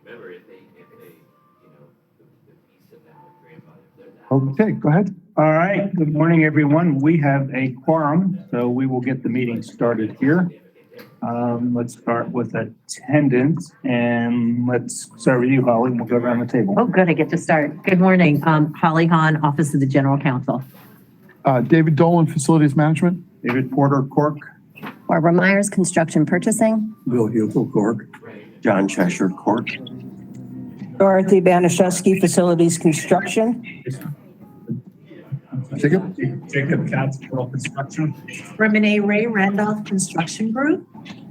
Remember, if they, you know, the piece of them with grandfather, if they're Okay, go ahead. All right, good morning, everyone. We have a quorum, so we will get the meeting started here. Let's start with attendance, and let's start with you, Holly, and we'll go around the table. Oh, good, I get to start. Good morning, Holly Hahn, Office of the General Counsel. David Dolan, Facilities Management. David Porter, CORC. Barbara Myers, Construction Purchasing. Bill Hugel, CORC. John Cheshire, CORC. Dorothy Banaszewski, Facilities Construction. Jacob Katz, Rural Construction. Renee Ray, Randolph Construction Group.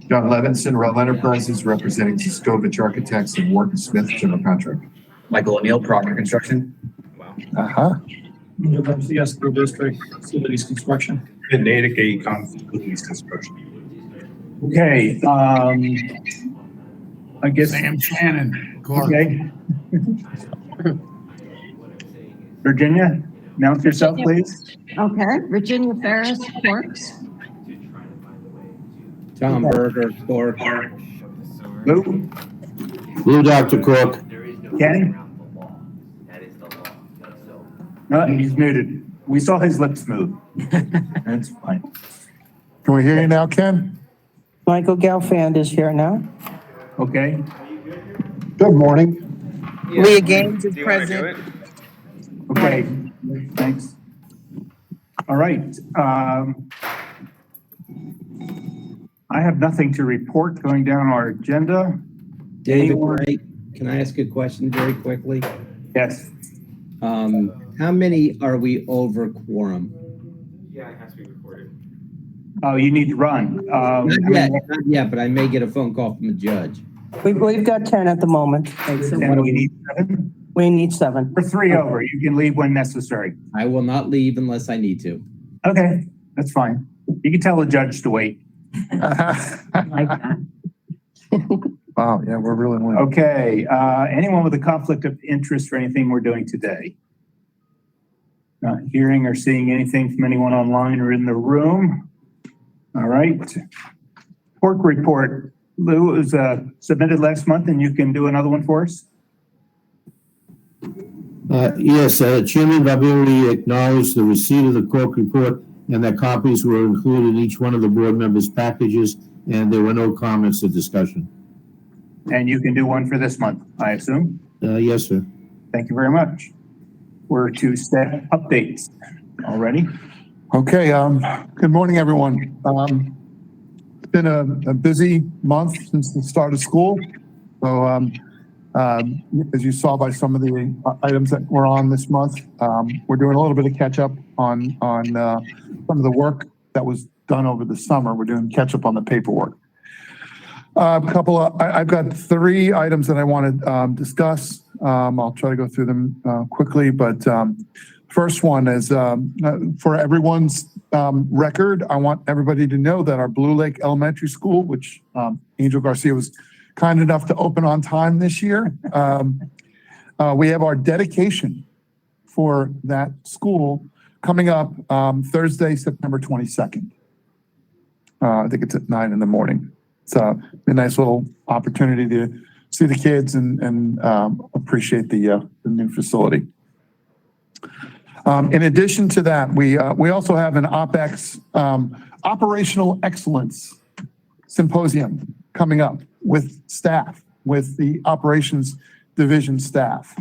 John Levinson, Rel Enterprises, representing Siskovich Architects and Wharton Smith, General Contractor. Michael O'Neill, Proctor Construction. Uh-huh. Yes, School District, Facilities Construction. And Natick Econ, Facilities Construction. Okay, I guess. Sam Shannon, CORC. Okay. Virginia, announce yourself, please. Okay, Virginia Ferris, Corks. Tom Berger, CORC. Lou, Blue Dr. CORC. Kenny? That is the law. So No, he's muted. We saw his lips move. That's fine. Can we hear you now, Ken? Michael Gelfand is here now. Okay, Good morning. Leah Gaines is present. okay, thanks. All right. I have nothing to report going down our agenda. David, Anyone? can I ask a question very quickly? Yes. How many are we over quorum? yeah, it has to be recorded. Oh, you need to run. Not yet, but I may get a phone call from a judge. We've got 10 at the moment. And we need 7. We need 7. We're 3 over. You can leave when necessary. I will not leave unless I need to. Okay, that's fine. You can tell the judge to wait. Like that. Wow, yeah, we're really winning. Okay, anyone with a conflict of interest for anything we're doing today? Not hearing or seeing anything from anyone online or in the room. All right. CORC report. Lou, it was submitted last month, and you can do another one for us? Yes, Chairman Barbieri acknowledged the receipt of the CORC report and that copies were included in each one of the board members' packages, and there were no comments or discussion. And you can do one for this month, I assume? Yes, sir. Thank you very much. We're to staff updates already. Okay, good morning, everyone. It's been a busy month since the start of school. So, as you saw by some of the items that were on this month, we're doing a little bit of catch up on some of the work that was done over the summer. We're doing catch up on the paperwork. I've got 3 items that I want to discuss. I'll try to go through them quickly, but first one is for everyone's record, I want everybody to know that our Blue Lake Elementary School, which Angel Garcia was kind enough to open on time this year, we have our dedication for that school coming up Thursday, September 22nd. I think it's at 9 in the morning. It's a nice little opportunity to see the kids and appreciate the new facility. In addition to that, we also have an OpEx operational excellence symposium coming up with staff, with the operations division staff.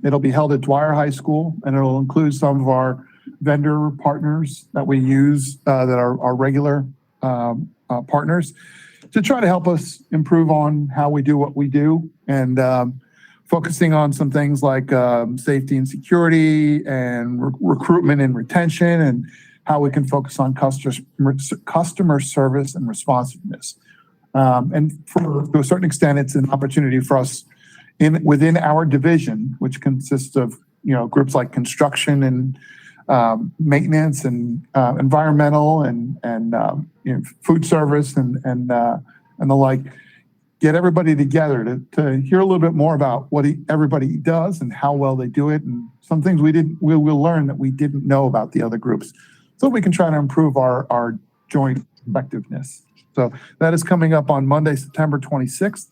It'll be held at Dwyer High School, and it'll include some of our vendor partners that we use that are our regular partners to try to help us improve on how we do what we do, and focusing on some things like safety and security and recruitment and retention, and how we can focus on customer service and responsiveness. And to a certain extent, it's an opportunity for us within our division, which consists of groups like construction and maintenance and environmental and food service and the like, get everybody together to hear a little bit more about what everybody does and how well they do it, and some things we'll learn that we didn't know about the other groups, so we can try to improve our joint effectiveness. So that is coming up on Monday, September 26th.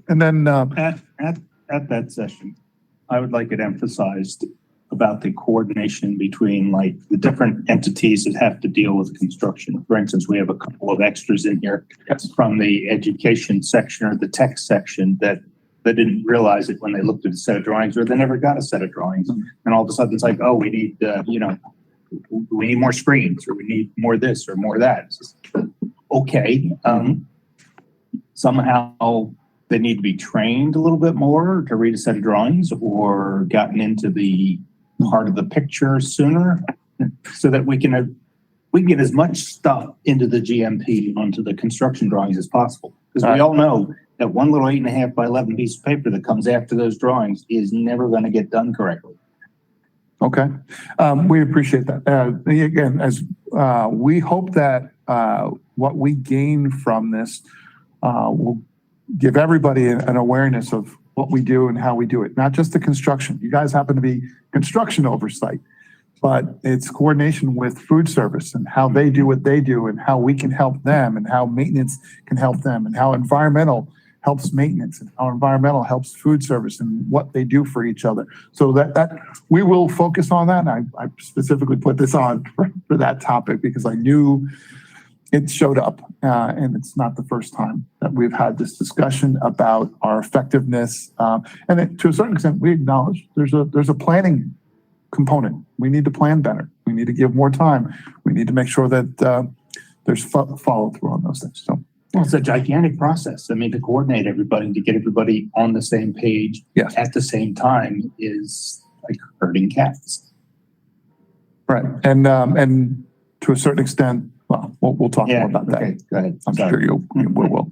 And then, At that session, I would like it emphasized about the coordination between like the different entities that have to deal with construction. For instance, we have a couple of extras in here from the education section or the tech section that they didn't realize it when they looked at a set of drawings, or they never got a set of drawings. And all of a sudden it's like, oh, we need, we need more screens, or we need more this or more that. It's just, okay. Somehow they need to be trained a little bit more to read a set of drawings, or gotten into the part of the picture sooner, so that we can get as much stuff into the GMP onto the construction drawings as possible. Because we all know that one little 8.5 by 11 piece of paper that comes after those drawings is never going to get done correctly. okay. We appreciate that. Again, as we hope that what we gain from this will give everybody an awareness of what we do and how we do it. Not just the construction. You guys happen to be construction oversight, but it's coordination with food service and how they do what they do, and how we can help them, and how maintenance can help them, and how environmental helps maintenance, and how environmental helps food service, and what they do for each other. So that we will focus on that. And I specifically put this on for that topic because I knew it showed up, and it's not the first time that we've had this discussion about our effectiveness. To a certain extent, we acknowledge there's a planning component. We need to plan better. We need to give more time. We need to make sure that there's follow through on those things. So, Well, it's a gigantic process. I mean, to coordinate everybody, to get everybody on the same page at the same time is like herding cats. right, and to a certain extent. Well, we'll talk more about that. Okay, go ahead. I'm sure you will.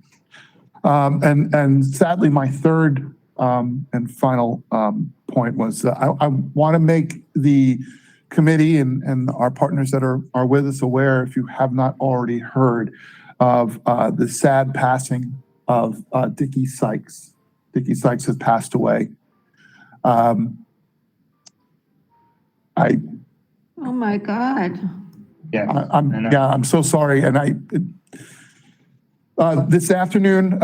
And sadly, my third and final point was I want to make the committee and our partners that are with us aware, if you have not already heard, of the sad passing of Dickie Sykes. Dickie Sykes has passed away. Oh my God. I'm so sorry. And this afternoon,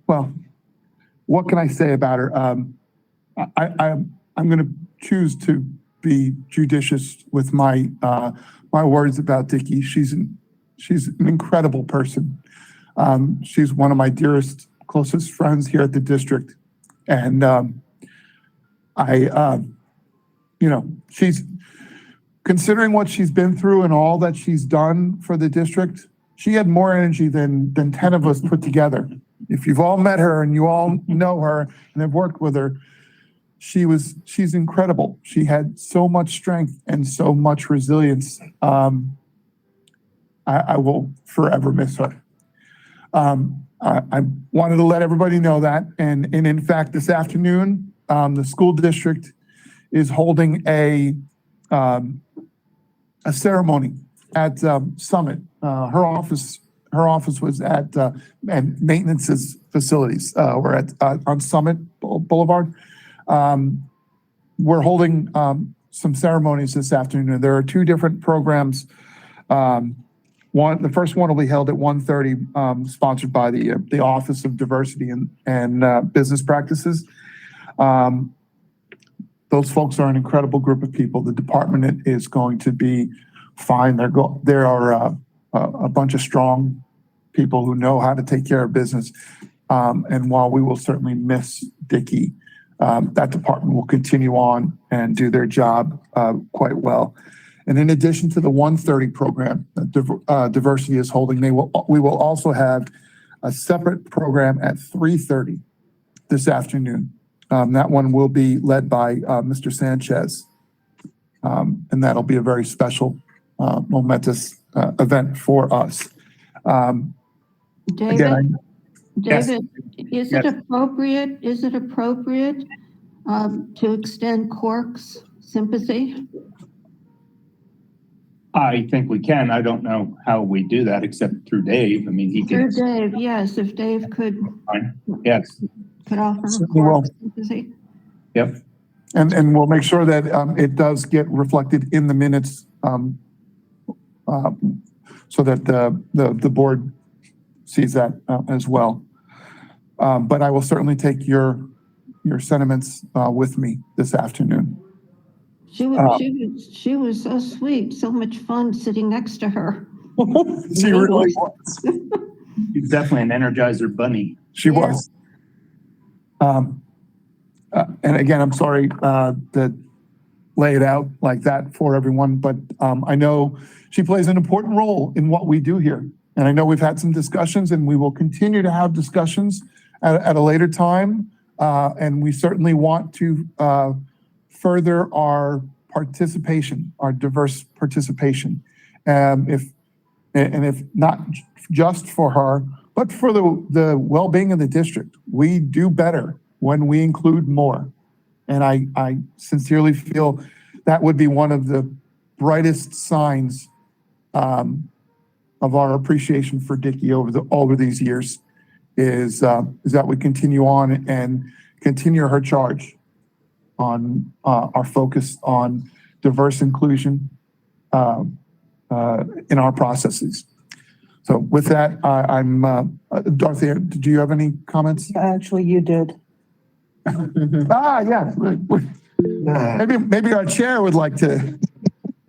well, what can I say about her? I'm going to choose to be judicious with my words about Dickie. She's an incredible person. She's one of my dearest, closest friends here at the district. And she's, considering what she's been through and all that she's done for the district, she had more energy than 10 of us put together. If you've all met her and you all know her and have worked with her, she's incredible. She had so much strength and so much resilience. I will forever miss her. I wanted to let everybody know that. And in fact, this afternoon, the school district is holding a ceremony at Summit. Her office was at and maintenance's facilities were at on Summit Boulevard. We're holding some ceremonies this afternoon. There are two different programs. The first one will be held at 1:30, sponsored by the Office of Diversity and Business Practices. Those folks are an incredible group of people. The department is going to be fine. There are a bunch of strong people who know how to take care of business. And while we will certainly miss Dickie, that department will continue on and do their job quite well. And in addition to the 1:30 program that Diversity is holding, we will also have a separate program at 3:30 this afternoon. That one will be led by Mr. Sanchez. And that'll be a very special, momentous event for us. David, Yes. is it appropriate to extend CORC's sympathy? I think we can. I don't know how we do that except through Dave. I mean, he Through can. Dave, yes, if Dave could Yes. offer. Certainly will. Yep. And we'll make sure that it does get reflected in the minutes so that the board sees that as well. But I will certainly take your sentiments with me this afternoon. She was so sweet, so much fun sitting next to her. She really was. She's definitely an Energizer bunny. She was. And again, I'm sorry to lay it out like that for everyone, but I know she plays an important role in what we do here. And I know we've had some discussions and we will continue to have discussions at a later time. And we certainly want to further our participation, our diverse participation. If not just for her, but for the well-being of the district. We do better when we include more. And I sincerely feel that would be one of the brightest signs of our appreciation for Dickie over these years is that we continue on and continue her charge on our focus on diverse inclusion in our processes. So with that, I'm Dorothy, do you have any comments? Actually, you did. Yeah. Maybe our chair would like to.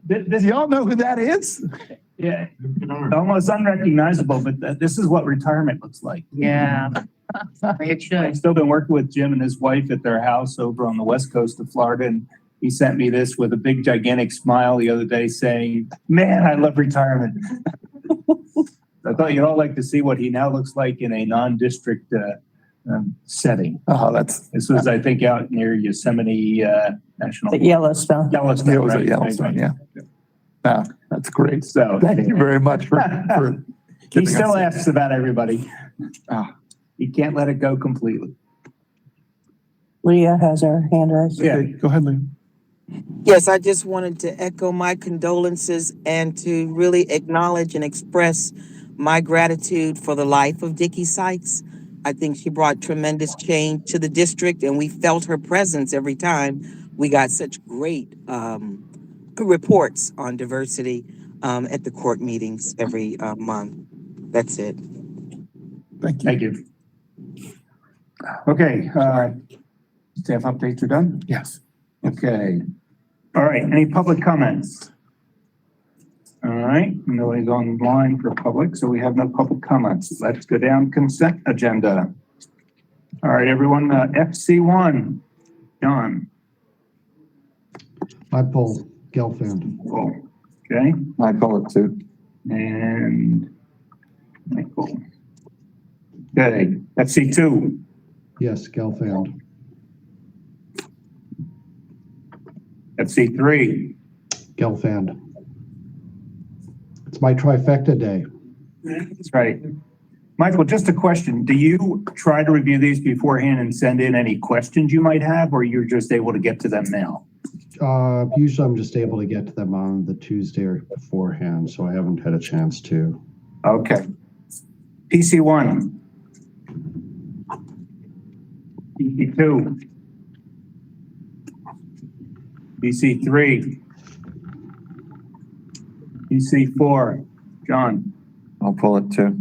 Does y'all know who that is? Yeah, almost unrecognizable, but this is what retirement looks like. Yeah. I've still been working with Jim and his wife at their house over on the west coast of Florida, and he sent me this with a big, gigantic smile the other day saying, "Man, I love retirement." I thought you'd all like to see what he now looks like in a non-district setting. Oh, This was, I think, out near Yosemite National. The Yellowstone. Yellowstone, It was right, at Yellowstone, right. yeah. That's great. So Thank you very much for he giving still us- asks about everybody. Ah. He can't let it go completely. Leah has her hand raised. Yeah. Okay, go ahead, Lee. Yes, I just wanted to echo my condolences and to really acknowledge and express my gratitude for the life of Dickie Sykes. I think she brought tremendous change to the district, and we felt her presence every time we got such great reports on diversity at the CORC meetings every month. That's it. Thank you. Thank you. Okay, staff updates are done? Yes. Okay. All right, any public comments? All right, nobody's online for public, so we have no public comments. Let's go down consent agenda. All right, everyone, FC1, John. I pull Gelfand. Oh, okay, I call it too. and Michael. Okay, FC2, Yes, Gelfand. FC3, Gelfand. It's my trifecta day. that's right. Michael, just a question. Do you try to review these beforehand and send in any questions you might have, or you're just able to get to them now? Usually I'm just able to get to them on the Tuesday beforehand, so I haven't had a chance to. Okay. PC1. PC2. PC3. PC4. John. I'll pull it too.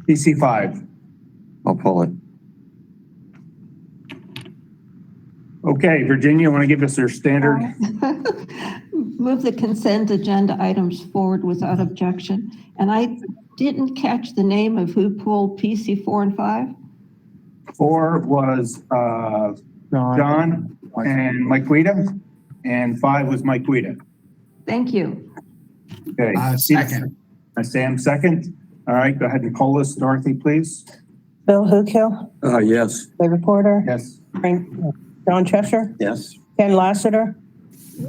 PC5. I'll pull it. Okay, Virginia, you want to give us your standard? Move the consent agenda items forward without objection. And I didn't catch the name of who pulled PC 4 and 5. 4 was John and Mike Guida, and 5 was Mike Guida. Thank you. Okay. Second. Sam, second. All right, go ahead and poll us, Dorothy, please. Bill Hookhill, Yes. David Porter, Yes. John Cheshire, Yes. Ken Lassiter,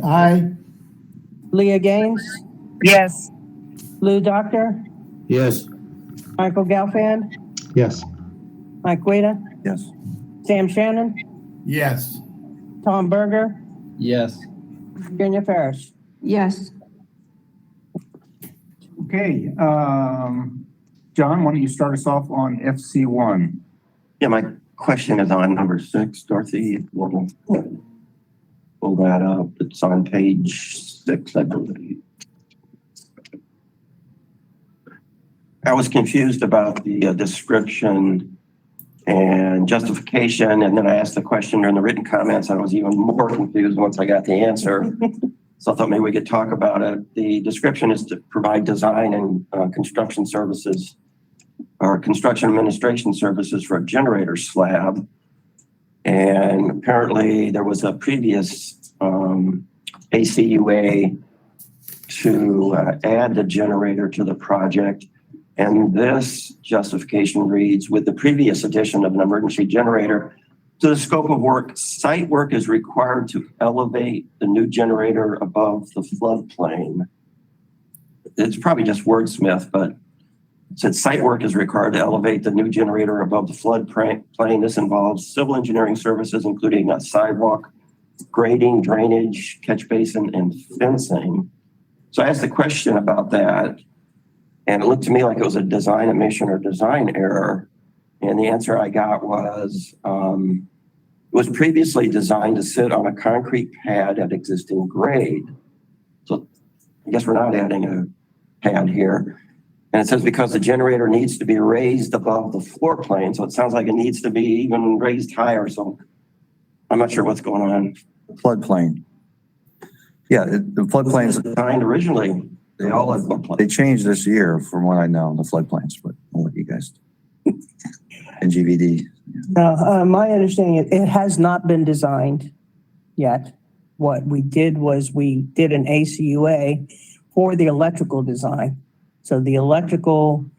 Aye. Leah Gaines, Yes. Lou Doctor, Yes. Michael Gelfand, Yes. Mike Guida, Yes. Sam Shannon, Yes. Tom Berger, Yes. Virginia Ferris. Yes. Okay, John, why don't you start us off on FC1? Yeah, my question is on number 6, Dorothy. We'll pull that up. It's on page 6, I believe. I was confused about the description and justification, and then I asked the question during the written comments, and I was even more confused once I got the answer. So I thought maybe we could talk about it. The description is to provide design and construction services or construction administration services for a generator slab. And apparently there was a previous ACUA to add the generator to the project. And this justification reads, with the previous addition of an emergency generator to the scope of work, site work is required to elevate the new generator above the floodplain. It's probably just wordsmith, but it said site work is required to elevate the new generator above the floodplain. This involves civil engineering services, including a sidewalk, grading, drainage, catch basin, and fencing. So I asked a question about that, and it looked to me like it was a design omission or design error. And the answer I got was, it was previously designed to sit on a concrete pad at existing grade. So I guess we're not adding a pad here. And it says because the generator needs to be raised above the floor plane. So it sounds like it needs to be even raised higher. So I'm not sure what's going on. Floodplain. Yeah, the floodplains, Designed originally, they all had floodplains. they changed this year from what I know, the floodplains, but I'll let you guys. And GVD. My understanding is it has not been designed yet. What we did was we did an ACUA for the electrical design. So the electrical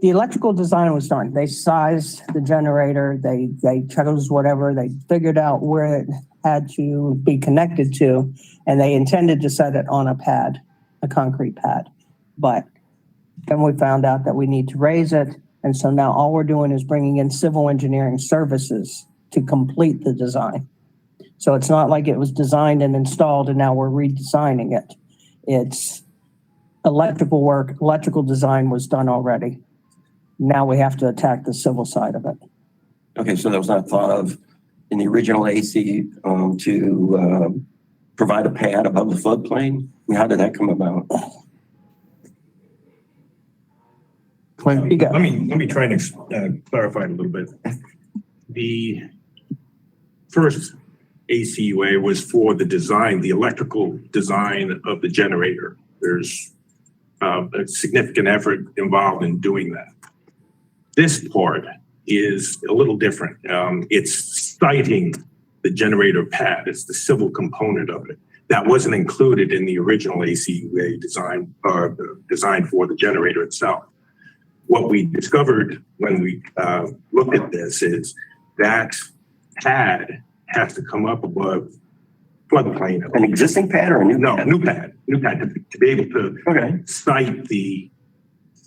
design was done. They sized the generator, they chose whatever, they figured out where it had to be connected to, and they intended to set it on a pad, a concrete pad. But then we found out that we need to raise it. And so now all we're doing is bringing in civil engineering services to complete the design. So it's not like it was designed and installed and now we're redesigning it. It's electrical work, electrical design was done already. Now we have to attack the civil side of it. Okay, so that was not thought of in the original AC to provide a pad above the floodplain? I mean, how did that come about? Clint? Let me try and clarify it a little bit. The first ACUA was for the design, the electrical design of the generator. There's a significant effort involved in doing that. This part is a little different. It's siting the generator pad. It's the civil component of it. That wasn't included in the original ACUA design, design for the generator itself. What we discovered when we looked at this is that pad has to come up above floodplain. An existing pad or a new No, pad? new pad to be able to site the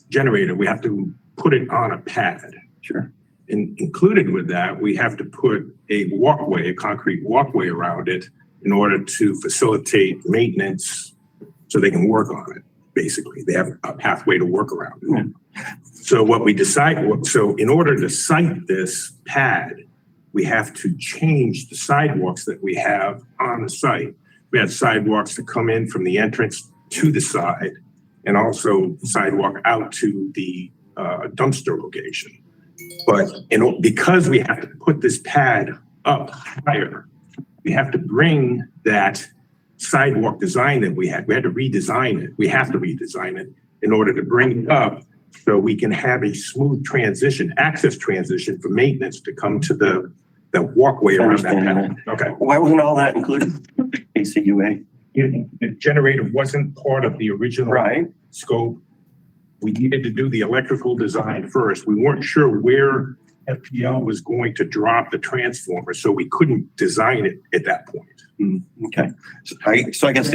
generator. We have to put it on a pad. Sure. And included with that, we have to put a walkway, a concrete walkway around it in order to facilitate maintenance so they can work on it. Basically, they have a pathway to work around it. Yeah. So what we decide, so in order to site this pad, we have to change the sidewalks that we have on the site. We have sidewalks that come in from the entrance to the side and also sidewalk out to the dumpster location. But because we have to put this pad up higher, we have to bring that sidewalk design that we had to redesign it. We have to redesign it in order to bring it up so we can have a smooth transition, access transition for maintenance to come to the walkway around that pad. Okay. Why wasn't all that included? ACUA. The generator wasn't part of the original scope. We needed to do the electrical design first. We weren't sure where FPL was going to drop the transformer, so we couldn't design it at that point. Okay. So I guess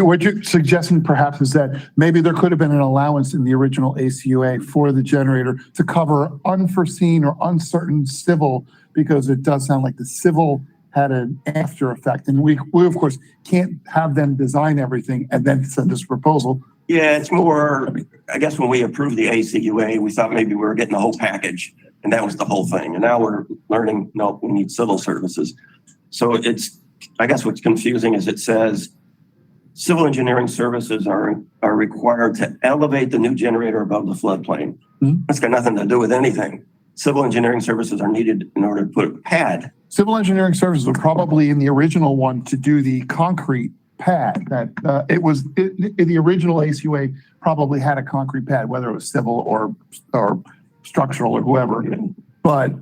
What you're suggesting perhaps is that maybe there could have been an allowance in the original ACUA for the generator to cover unforeseen or uncertain civil, because it does sound like the civil had an after effect. And we of course can't have them design everything and then send us a proposal. Yeah, it's more, I guess when we approved the ACUA, we thought maybe we were getting the whole package and that was the whole thing. And now we're learning, no, we need civil services. So it's, I guess what's confusing is it says civil engineering services are required to elevate the new generator above the floodplain. Mm-hmm. That's got nothing to do with anything. Civil engineering services are needed in order to put a pad. Civil engineering services were probably in the original one to do the concrete pad that the original ACUA probably had a concrete pad, whether it was civil or structural or whoever. But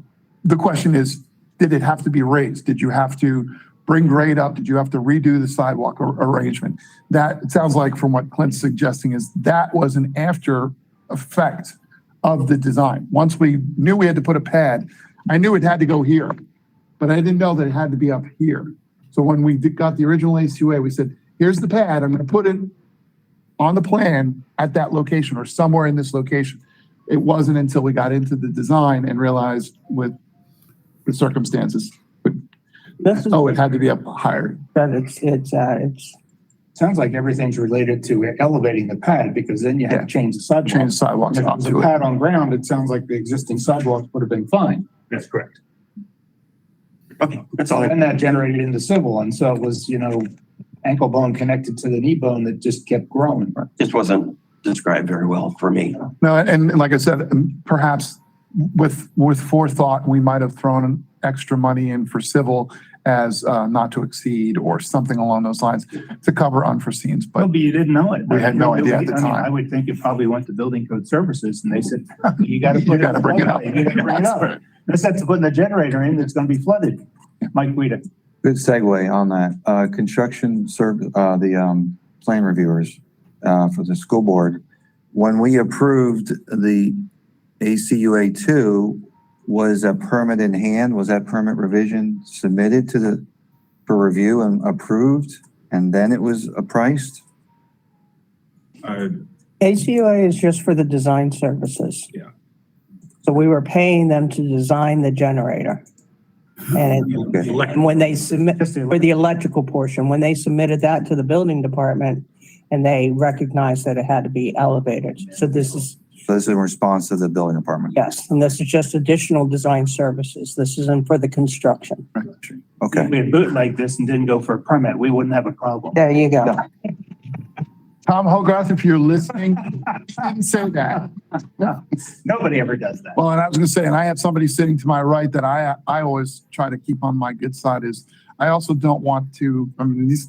the question is, did it have to be raised? Did you have to bring grade up? Did you have to redo the sidewalk arrangement? That, it sounds like from what Clint's suggesting, is that was an after effect of the design. Once we knew we had to put a pad, I knew it had to go here, but I didn't know that it had to be up here. So when we got the original ACUA, we said, here's the pad. I'm going to put it on the plan at that location or somewhere in this location. It wasn't until we got into the design and realized with the circumstances, it had to be up higher. That it's Sounds like everything's related to elevating the pad because then you have to change the sidewalk. Change the sidewalks If it up was to a it. pad on ground, it sounds like the existing sidewalks would have been fine. That's correct. Okay, that's all. And that generated into civil. And so it was, ankle bone connected to the knee bone that just kept growing. Just wasn't described very well for me. No, and like I said, perhaps with forethought, we might have thrown extra money in for civil as not to exceed or something along those lines to cover unforeseens. But You didn't know it. we had no idea at the time. I would think it probably went to building code services and they said, you got to You gotta bring it up. You got to bring it up. That's putting a generator in that's going to be flooded. Mike Guida. Good segue on that. The plan reviewers for the school board, when we approved the ACUA 2, was a permit in hand? Was that permit revision submitted for review and approved, and then it was priced? ACUA is just for the design services. Yeah. So we were paying them to design the generator. And when they submit for the electrical portion, when they submitted that to the building department and they recognized that it had to be elevated. So this is in response to the building department? yes, and this is just additional design services. This isn't for the construction. Okay. If we had bootlegged this and didn't go for a permit, we wouldn't have a problem. There you go. Tom Hogarth, if you're listening, didn't say that. No, nobody ever does that. Well, and I was going to say, and I have somebody sitting to my right that I always try to keep on my good side is I also don't want to,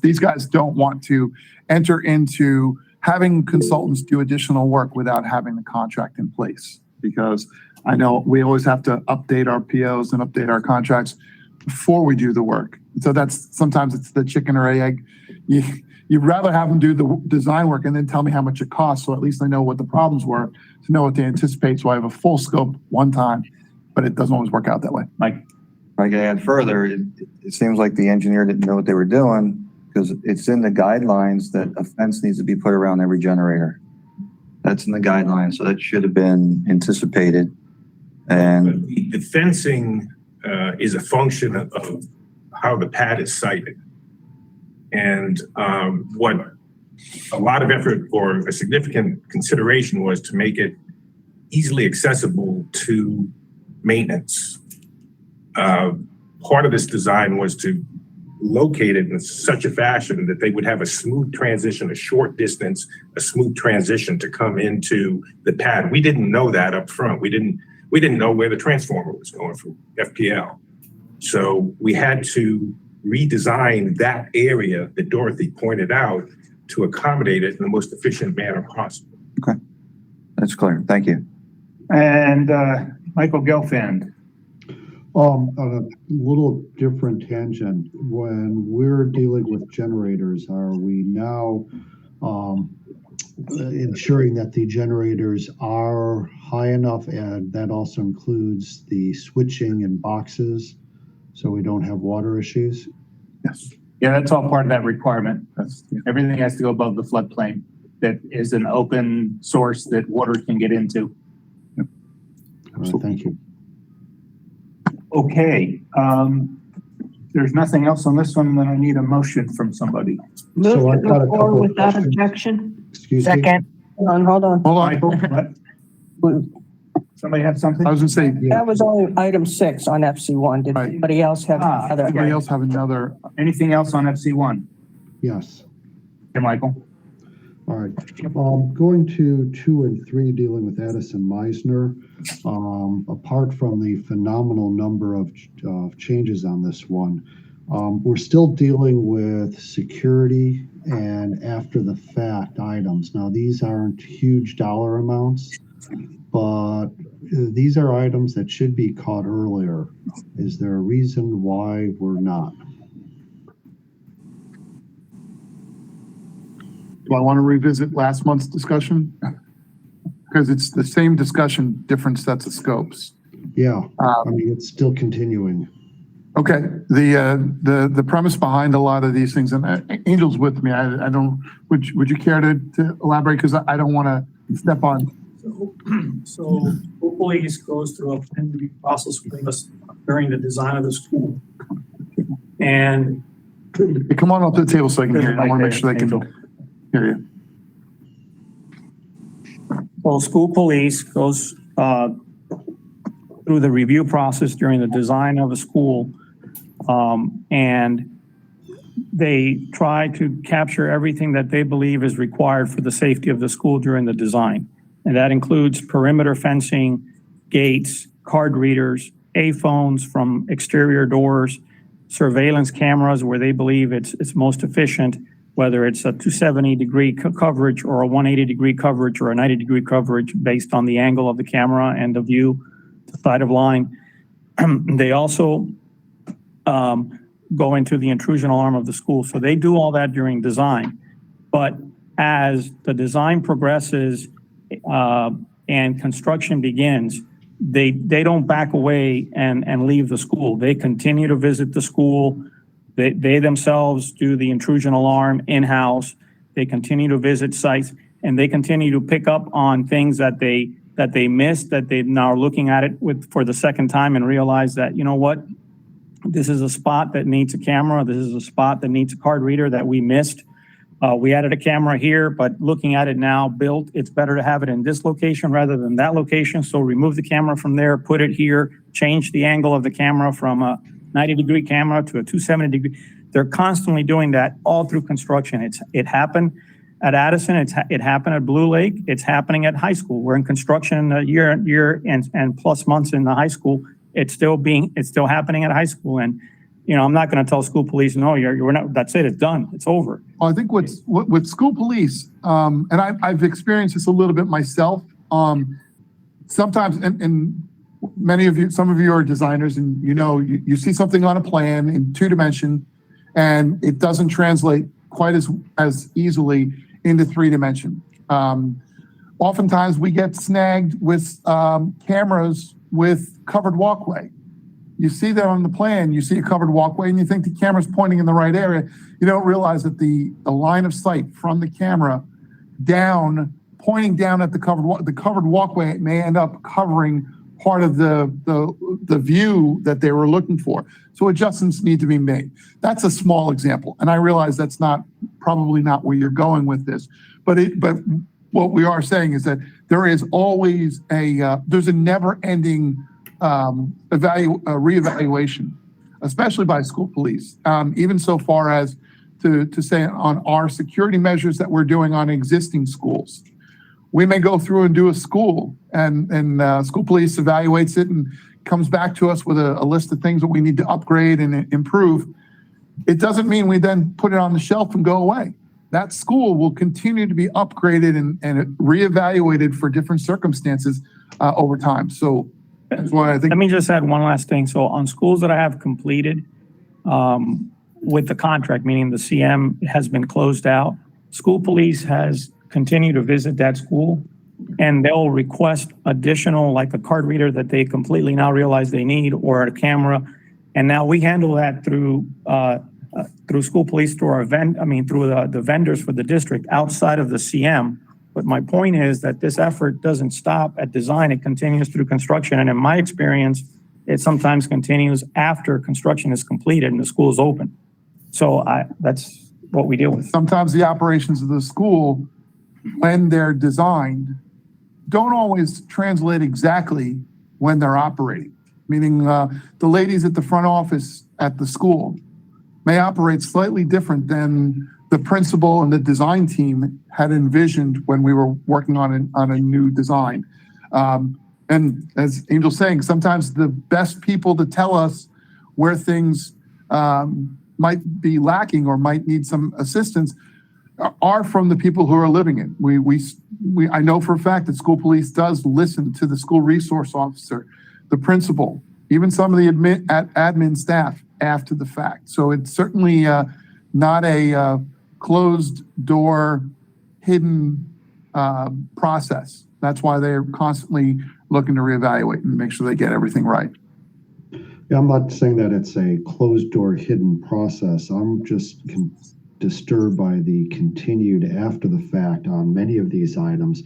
these guys don't want to enter into having consultants do additional work without having the contract in place. Because I know we always have to update our POs and update our contracts before we do the work. So sometimes it's the chicken or egg. You'd rather have them do the design work and then tell me how much it costs. So at least I know what the problems were, to know what they anticipate. So I have a full scope one time, but it doesn't always work out that way. Mike. If I can add further, it seems like the engineer didn't know what they were doing because it's in the guidelines that a fence needs to be put around every generator. That's in the guidelines, so that should have been anticipated. And The fencing is a function of how the pad is sited. And what a lot of effort or a significant consideration was to make it easily accessible to maintenance. Part of this design was to locate it in such a fashion that they would have a smooth transition, a short distance, a smooth transition to come into the pad. We didn't know that up front. We didn't know where the transformer was going from FPL. So we had to redesign that area that Dorothy pointed out to accommodate it in the most efficient manner possible. Okay, that's clear. Thank you. And Michael Gelfand. On a little different tangent, when we're dealing with generators, are we now ensuring that the generators are high enough, and that also includes the switching and boxes so we don't have water issues? Yes. Yeah, that's all part of that requirement. Everything has to go above the floodplain. That is an open source that water can get into. Thank you. Okay. there's nothing else on this one, then I need a motion from somebody. Move So to I've got a go couple forward of without questions. objection. Excuse me? Second. Hold on. Hold on. Michael, what? Somebody have something? I was gonna say, Yeah. That was only item 6 on FC1. Did Right. anybody else have other? anybody else have another? Anything else on FC1? Yes. Okay, Michael. All right. Going to 2 and 3, dealing with Addison Meisner. Apart from the phenomenal number of changes on this one, we're still dealing with security and after the fact items. Now, these aren't huge dollar amounts, but these are items that should be caught earlier. Is there a reason why we're not? Do I want to revisit last month's discussion? Because it's the same discussion, different sets of scopes. Yeah, I mean, it's still continuing. Okay, the premise behind a lot of these things, and Angel's with me, I don't, would you care to elaborate? Because I don't want to step on. So police goes through a plan review process with us during the design of the school. And Hey, come on up to the table so I can hear you. I want to make sure they can hear you. well, school police goes through the review process during the design of a school. And they try to capture everything that they believe is required for the safety of the school during the design. And that includes perimeter fencing, gates, card readers, A-phones from exterior doors, surveillance cameras where they believe it's most efficient, whether it's a 270-degree coverage or a 180-degree coverage or a 90-degree coverage based on the angle of the camera and the view, the side of line. They also go into the intrusion alarm of the school. So they do all that during design. But as the design progresses and construction begins, they don't back away and leave the school. They continue to visit the school. They themselves do the intrusion alarm in-house. They continue to visit sites, and they continue to pick up on things that they missed, that they now are looking at it for the second time and realize that, you know what, this is a spot that needs a camera. This is a spot that needs a card reader that we missed. We added a camera here, but looking at it now built, it's better to have it in this location rather than that location. So remove the camera from there, put it here, change the angle of the camera from a 90-degree camera to a 270-degree. They're constantly doing that all through construction. It happened at Addison. It happened at Blue Lake. It's happening at high school. We're in construction a year and plus months in the high school. It's still happening at high school. And, you know, I'm not going to tell school police, no, you're not, that's it, it's done, it's over. Well, I think with school police, and I've experienced this a little bit myself. Sometimes, and some of you are designers, and you see something on a plan in 2-dimension, and it doesn't translate quite as easily into 3-dimension. Oftentimes we get snagged with cameras with covered walkway. You see that on the plan, you see a covered walkway and you think the camera's pointing in the right area. You don't realize that the line of sight from the camera down, pointing down at the covered walkway may end up covering part of the view that they were looking for. So adjustments need to be made. That's a small example. And I realize that's probably not where you're going with this, but what we are saying is that there is always there's a never-ending reevaluation, especially by school police, even so far as to say on our security measures that we're doing on existing schools. We may go through and do a school, and school police evaluates it and comes back to us with a list of things that we need to upgrade and improve. It doesn't mean we then put it on the shelf and go away. That school will continue to be upgraded and reevaluated for different circumstances over time. So that's why I think. Let me just add one last thing. So on schools that I have completed with the contract, meaning the CM has been closed out, school police has continued to visit that school, and they'll request additional, like a card reader that they completely now realize they need, or a camera. And now we handle that through school police, through the vendors for the district outside of the CM. But my point is that this effort doesn't stop at design. It continues through construction. And in my experience, it sometimes continues after construction is completed and the school is open. So that's what we deal with. Sometimes the operations of the school, when they're designed, don't always translate exactly when they're operating. Meaning the ladies at the front office at the school may operate slightly different than the principal and the design team had envisioned when we were working on a new design. And as Angel's saying, sometimes the best people to tell us where things might be lacking or might need some assistance are from the people who are living it. I know for a fact that school police does listen to the school resource officer, the principal, even some of the admin staff after the fact. So it's certainly not a closed door, hidden process. That's why they're constantly looking to reevaluate and make sure they get everything right. Yeah, I'm not saying that it's a closed door, hidden process. I'm just disturbed by the continued after the fact on many of these items.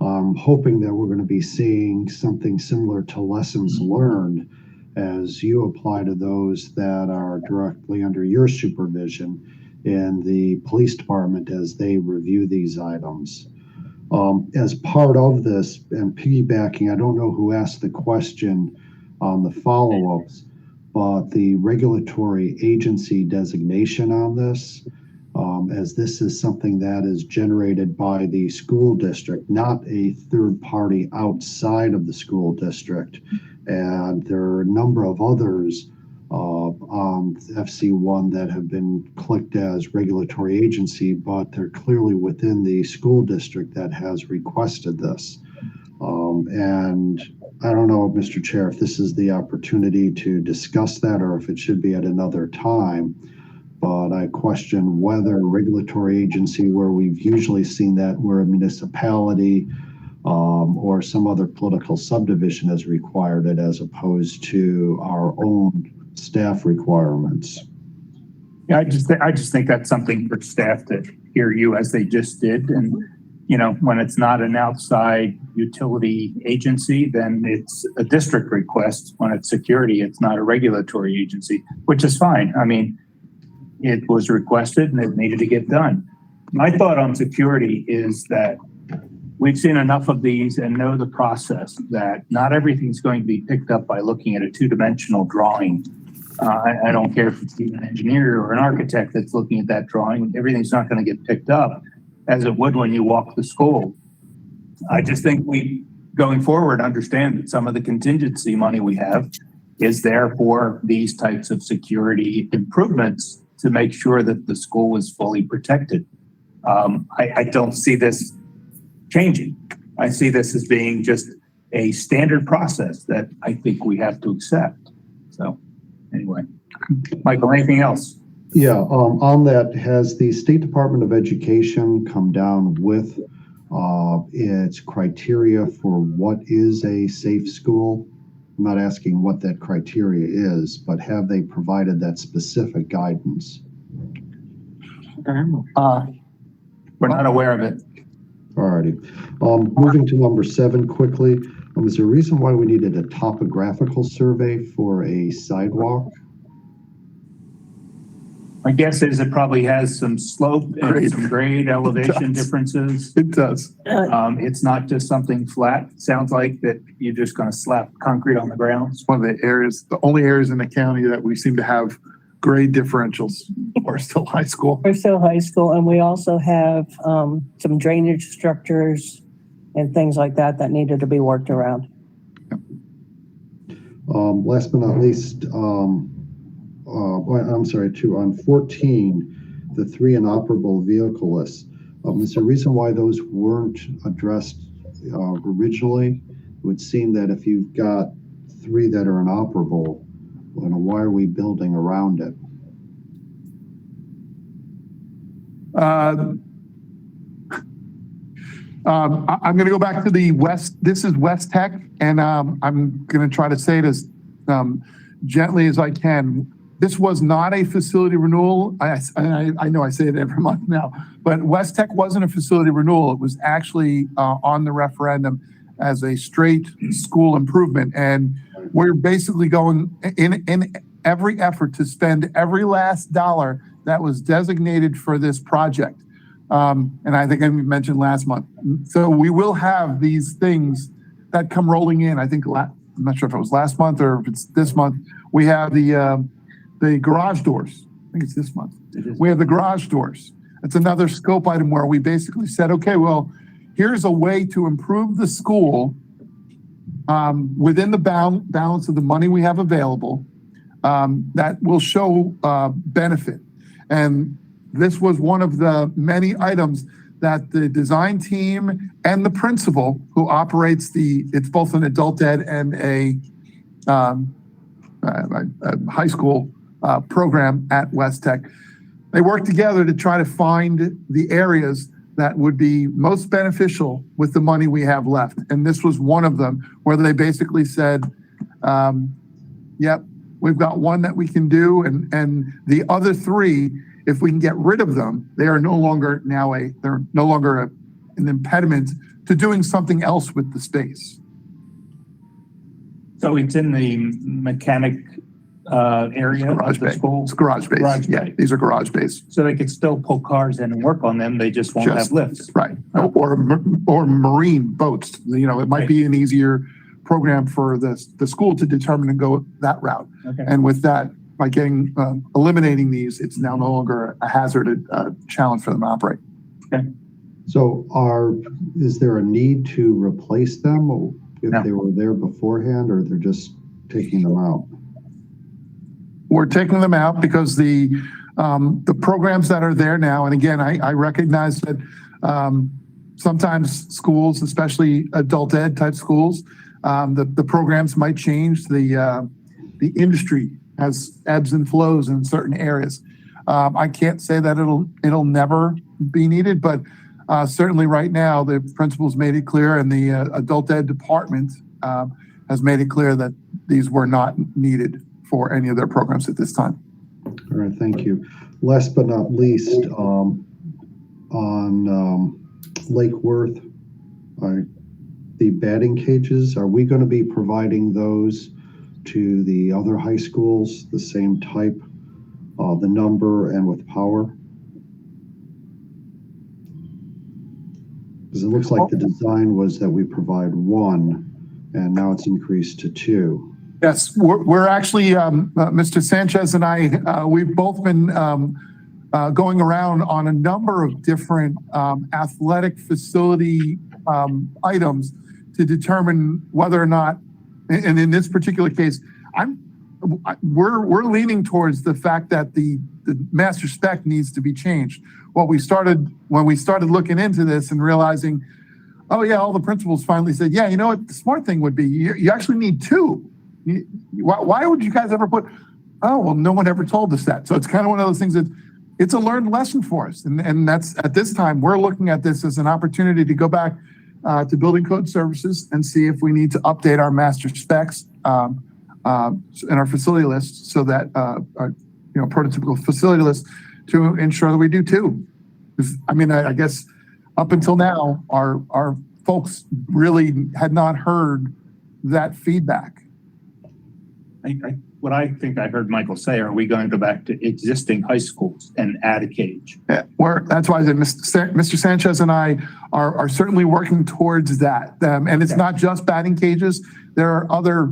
Hoping that we're going to be seeing something similar to lessons learned as you apply to those that are directly under your supervision in the police department as they review these items. As part of this and piggybacking, I don't know who asked the question on the follow-ups, but the regulatory agency designation on this, as this is something that is generated by the school district, not a third party outside of the school district. And there are a number of others on FC1 that have been clicked as regulatory agency, but they're clearly within the school district that has requested this. And I don't know, Mr. Chair, if this is the opportunity to discuss that or if it should be at another time. But I question whether a regulatory agency where we've usually seen that where a municipality or some other political subdivision has required it as opposed to our own staff requirements. Yeah, I just think that's something for staff to hear you as they just did. And, you know, when it's not an outside utility agency, then it's a district request. When it's security, it's not a regulatory agency, which is fine. I mean, it was requested and it needed to get done. My thought on security is that we've seen enough of these and know the process that not everything's going to be picked up by looking at a two-dimensional drawing. I don't care if it's even an engineer or an architect that's looking at that drawing. Everything's not going to get picked up as it would when you walk the school. I just think we, going forward, understand that some of the contingency money we have is there for these types of security improvements to make sure that the school is fully protected. I don't see this changing. I see this as being just a standard process that I think we have to accept. So anyway, Michael, anything else? Yeah, on that, has the State Department of Education come down with its criteria for what is a safe school? I'm not asking what that criteria is, but have they provided that specific guidance? We're not aware of it. Alrighty. Moving to number 7 quickly. Is there a reason why we needed a topographical survey for a sidewalk? My guess is it probably has some slope and Grade. some grade elevation differences. It does. It's not just something flat. Sounds like that you're just going to slap concrete on the ground. It's one of the areas, the only areas in the county that we seem to have grade differentials or still high school. We're still high school, and we also have some drainage structures and things like that that needed to be worked around. Last but not least, I'm sorry, on 14, the 3 inoperable vehicle lists. Is there a reason why those weren't addressed originally? It would seem that if you've got 3 that are inoperable, why are we building around it? I'm going to go back to the West. This is West Tech, and I'm going to try to say it as gently as I can. This was not a facility renewal. I know I say it every month now, but West Tech wasn't a facility renewal. It was actually on the referendum as a straight school improvement. And we're basically going in every effort to spend every last dollar that was designated for this project. And I think I mentioned last month. So we will have these things that come rolling in. I think I'm not sure if it was last month or if it's this month. We have the garage doors. I think it's this month. We have the garage doors. It's another scope item where we basically said, okay, well, here's a way to improve the school within the balance of the money we have available that will show benefit. And this was one of the many items that the design team and the principal who operates it's both an adult ed and a high school program at West Tech. They work together to try to find the areas that would be most beneficial with the money we have left. And this was one of them where they basically said, yep, we've got one that we can do. And the other three, if we can get rid of them, they are no longer an impediment to doing something else with the space. So it's in the mechanic area of the school? It's garage bays. Garage Yeah, bay. these are garage bays. So they could still pull cars in and work on them, they just won't have lifts. Right, or marine boats. You know, it might be an easier program for the school to determine and go that route. Okay. And with that, by eliminating these, it's now no longer a hazard, challenge for them to operate. Okay. So is there a need to replace them if they were there beforehand, or they're just taking them out? We're taking them out because the programs that are there now, and again, I recognize that sometimes schools, especially adult ed type schools, the programs might change. The industry has ebbs and flows in certain areas. I can't say that it'll never be needed, but certainly right now the principal's made it clear, and the adult ed department has made it clear that these were not needed for any of their programs at this time. All right, thank you. Last but not least, on Lake Worth, the batting cages, are we going to be providing those to the other high schools, the same type, the number and with power? Because it looks like the design was that we provide one, and now it's increased to two. Yes, we're actually, Mr. Sanchez and I, we've both been going around on a number of different athletic facility items to determine whether or not, and in this particular case, we're leaning towards the fact that the master spec needs to be changed. When we started looking into this and realizing, oh yeah, all the principals finally said, yeah, you know what, the smart thing would be, you actually need two. Why would you guys ever put, oh, well, no one ever told us that. So it's kind of one of those things that it's a learned lesson for us. And that's, at this time, we're looking at this as an opportunity to go back to Building Code Services and see if we need to update our master specs and our facility list so that, our, prototypical facility list to ensure that we do too. I mean, I guess up until now, our folks really had not heard that feedback. What I think I heard Michael say, are we going to go back to existing high schools and add a cage? Yeah, that's why I said Mr. Sanchez and I are certainly working towards that. And it's not just batting cages. There are other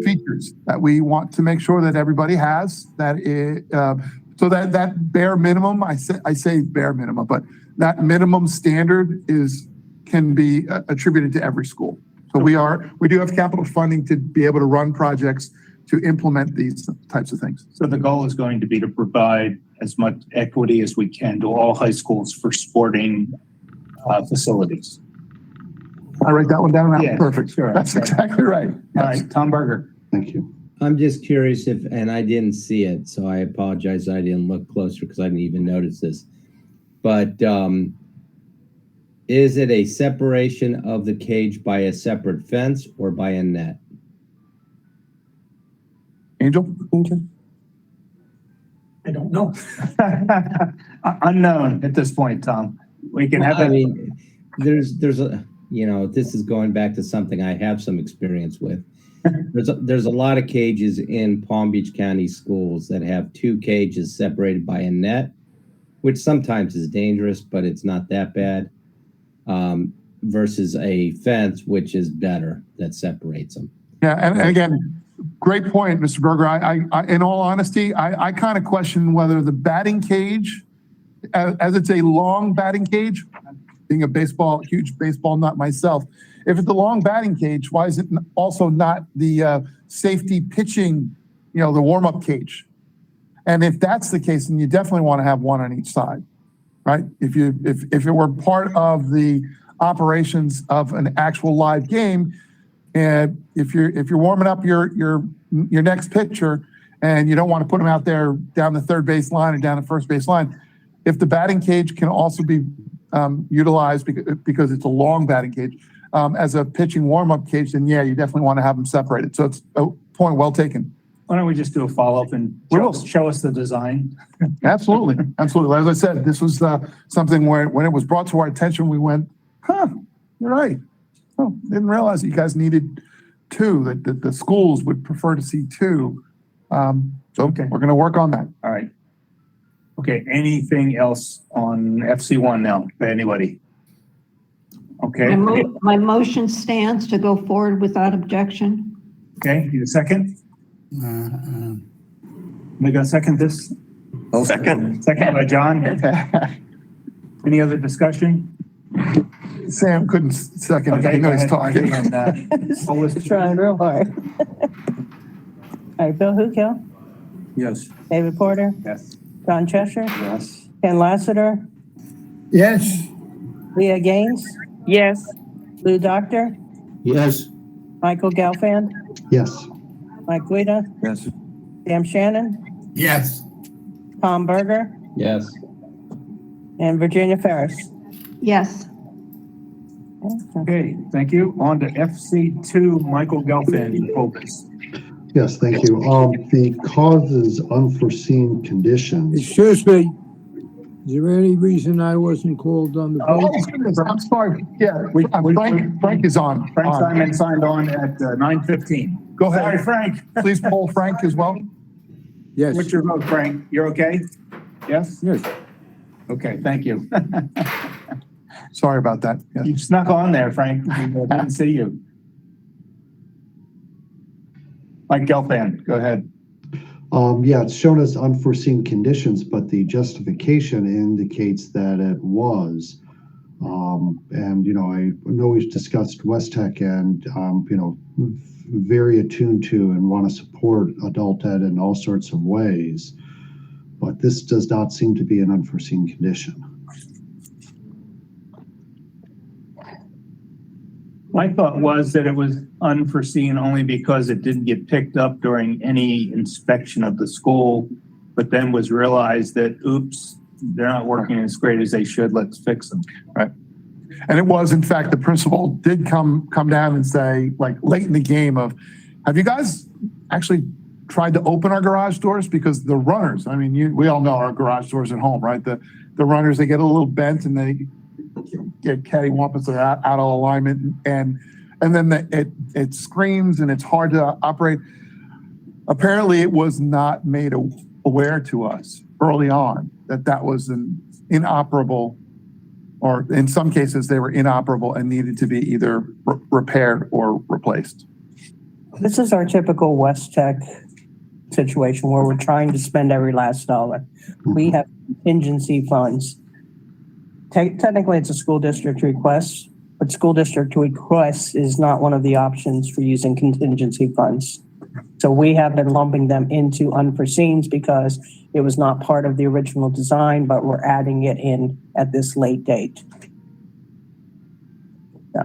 features that we want to make sure that everybody has, so that bare minimum, I say bare minimum, but that minimum standard can be attributed to every school. So we do have capital funding to be able to run projects to implement these types of things. So the goal is going to be to provide as much equity as we can to all high schools for sporting facilities. I write that one down. Yeah, perfect. Sure. That's exactly right. All right, Tom Berger. Thank you. I'm just curious and I didn't see it, so I apologize. I didn't look closer because I didn't even notice this. But is it a separation of the cage by a separate fence or by a net? Angel? I don't know. Unknown at this point, Tom. We can have. I mean, there's a, this is going back to something I have some experience with. There's a lot of cages in Palm Beach County schools that have 2 cages separated by a net, which sometimes is dangerous, but it's not that bad, versus a fence, which is better, that separates them. Yeah, and again, great point, Mr. Berger. I in all honesty, I kind of question whether the batting cage, as it's a long batting cage, being a huge baseball nut myself, if it's a long batting cage, why is it also not the safety pitching, the warm-up cage? And if that's the case, then you definitely want to have one on each side, right? If it were part of the operations of an actual live game, and if you're warming up your next pitcher and you don't want to put him out there down the third base line or down the first base line, if the batting cage can also be utilized because it's a long batting cage as a pitching warm-up cage, then yeah, you definitely want to have them separated. So it's a point well taken. Why don't we just do a follow-up and show us the design? Absolutely. Absolutely. As I said, this was something where when it was brought to our attention, we went, you're right. Oh, didn't realize that you guys needed 2, that the schools would prefer to see 2. So okay, we're going to work on that. All right. Okay, anything else on FC1 now, anybody? Okay. My motion stands to go forward without objection. Okay, need a second? We gonna second this? Second. Second by John. Any other discussion? Sam couldn't second it. Okay, I know he's talking. He's trying real hard. All right, Bill Hookell, Yes. David Porter, Yes. John Cheshire, Yes. Ken Lassiter, Yes. Leah Gaines, Yes. Lou Doctor, Yes. Michael Gelfand, Yes. Mike Guida, Yes. Sam Shannon, Yes. Tom Berger, Yes. and Virginia Ferris. Yes. Okay, thank you. On to FC2, Michael Gelfand, focus. Yes, thank you. The causes unforeseen conditions. Excuse me, is there any reason I wasn't called on the Oh, vote? goodness, I'm sorry. Yeah, Frank is on. Frank Simon signed on at 9:15. Go ahead. Sorry, Frank. Please poll Frank as well. Yes. What's your vote, Frank? You're okay? Yes? Yes. Okay, thank you. Sorry about that. Yeah. You snuck on there, Frank. We didn't see you. Mike Gelfand, go ahead. Yeah, it's shown as unforeseen conditions, but the justification indicates that it was. And, I know we've discussed West Tech and, very attuned to and want to support adult ed in all sorts of ways. But this does not seem to be an unforeseen condition. My thought was that it was unforeseen only because it didn't get picked up during any inspection of the school, but then was realized that, oops, they're not working as great as they should. Let's fix them. Right. And it was, in fact, the principal did come down and say, like late in the game of, have you guys actually tried to open our garage doors? Because the runners, we all know our garage doors at home, right? The runners, they get a little bent and they get cattywampus, they're out of alignment, and then it screams and it's hard to operate. Apparently, it was not made aware to us early on that was an inoperable, or in some cases they were inoperable and needed to be either repaired or replaced. This is our typical West Tech situation where we're trying to spend every last dollar. We have contingency funds. Technically, it's a school district request, but school district request is not one of the options for using contingency funds. So we have been lumping them into unforeseens because it was not part of the original design, but we're adding it in at this late date. So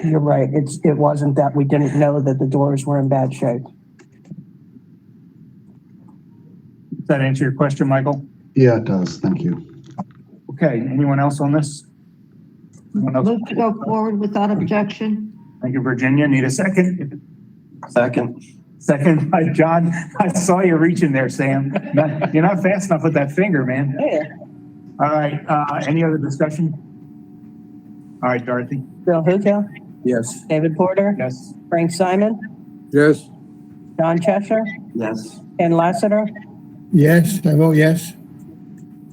you're right. It wasn't that we didn't know that the doors were in bad shape. Does that answer your question, Michael? Yeah, it does. Thank you. Okay, anyone else on this? Anyone else? Move to go forward without objection. Thank you, Virginia. Need a second? Second. Second by John. I saw you reaching there, Sam. You're not fast enough with that finger, man. Yeah. All right, any other discussion? All right, Dorothy. Bill Hookell, Yes. David Porter, Yes. Frank Simon, Yes. John Cheshire, Yes. Ken Lassiter, Yes, I vote yes.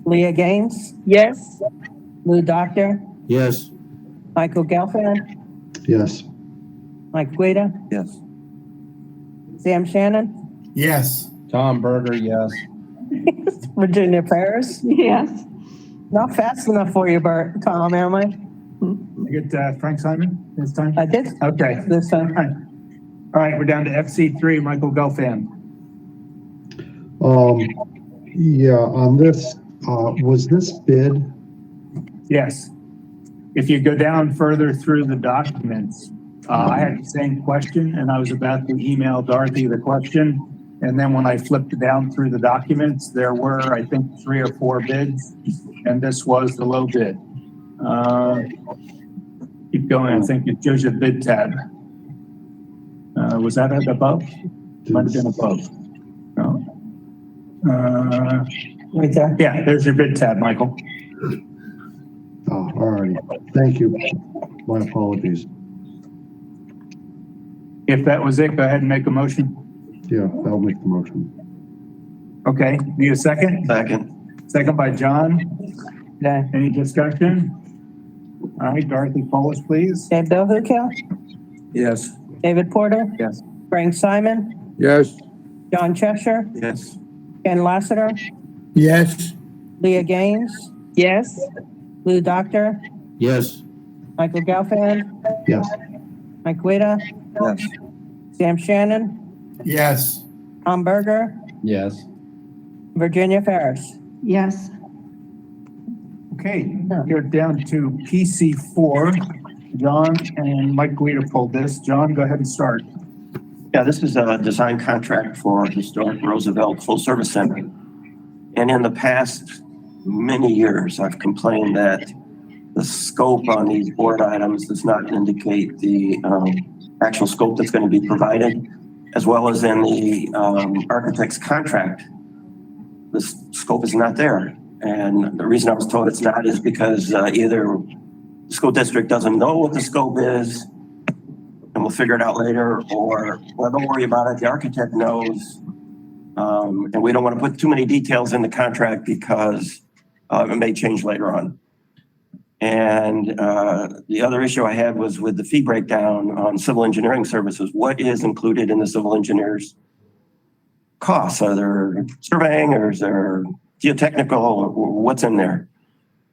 Leah Gaines, Yes. Lou Doctor, Yes. Michael Gelfand, Yes. Mike Guida, Yes. Sam Shannon, Yes. Tom Berger, yes. Virginia Ferris. Yes. Not fast enough for you, Tom, am I? You get Frank Simon this time? I did Okay. this time. All right, we're down to FC3, Michael Gelfand. Yeah, on this, was this bid? Yes. If you go down further through the documents, I had the same question and I was about to email Dorothy the question. And then when I flipped down through the documents, there were, I think, 3 or 4 bids, and this was the low bid. Keep going, I think it shows your bid tab. Was that at above? Might have been above. No. Right there. Yeah, there's your bid tab, Michael. Oh, all righty. Thank you. My apologies. If that was it, go ahead and make a motion. Yeah, I'll make the motion. Okay, need a second? Second. Second by John. Yeah. Any discussion? All right, Dorothy Polis, please. Dave Dohukill, Yes. David Porter, Yes. Frank Simon, Yes. John Cheshire, Yes. Ken Lassiter, Yes. Leah Gaines, Yes. Lou Doctor, Yes. Michael Gelfand, Yes. Mike Guida, Yes. Sam Shannon, Yes. Tom Berger, Yes. Virginia Ferris. Yes. Okay, you're down to PC4. John and Mike Guida pulled this. John, go ahead and start. Yeah, this is a design contract for historic Roosevelt Full Service Center. And in the past many years, I've complained that the scope on these board items does not indicate the actual scope that's going to be provided, as well as in the architect's contract. The scope is not there. And the reason I was told it's not is because either the school district doesn't know what the scope is, and we'll figure it out later, or, well, don't worry about it, the architect knows. And we don't want to put too many details in the contract because it may change later on. And the other issue I had was with the fee breakdown on civil engineering services. What is included in the civil engineer's costs? Are there surveying, or is there geotechnical, or what's in there?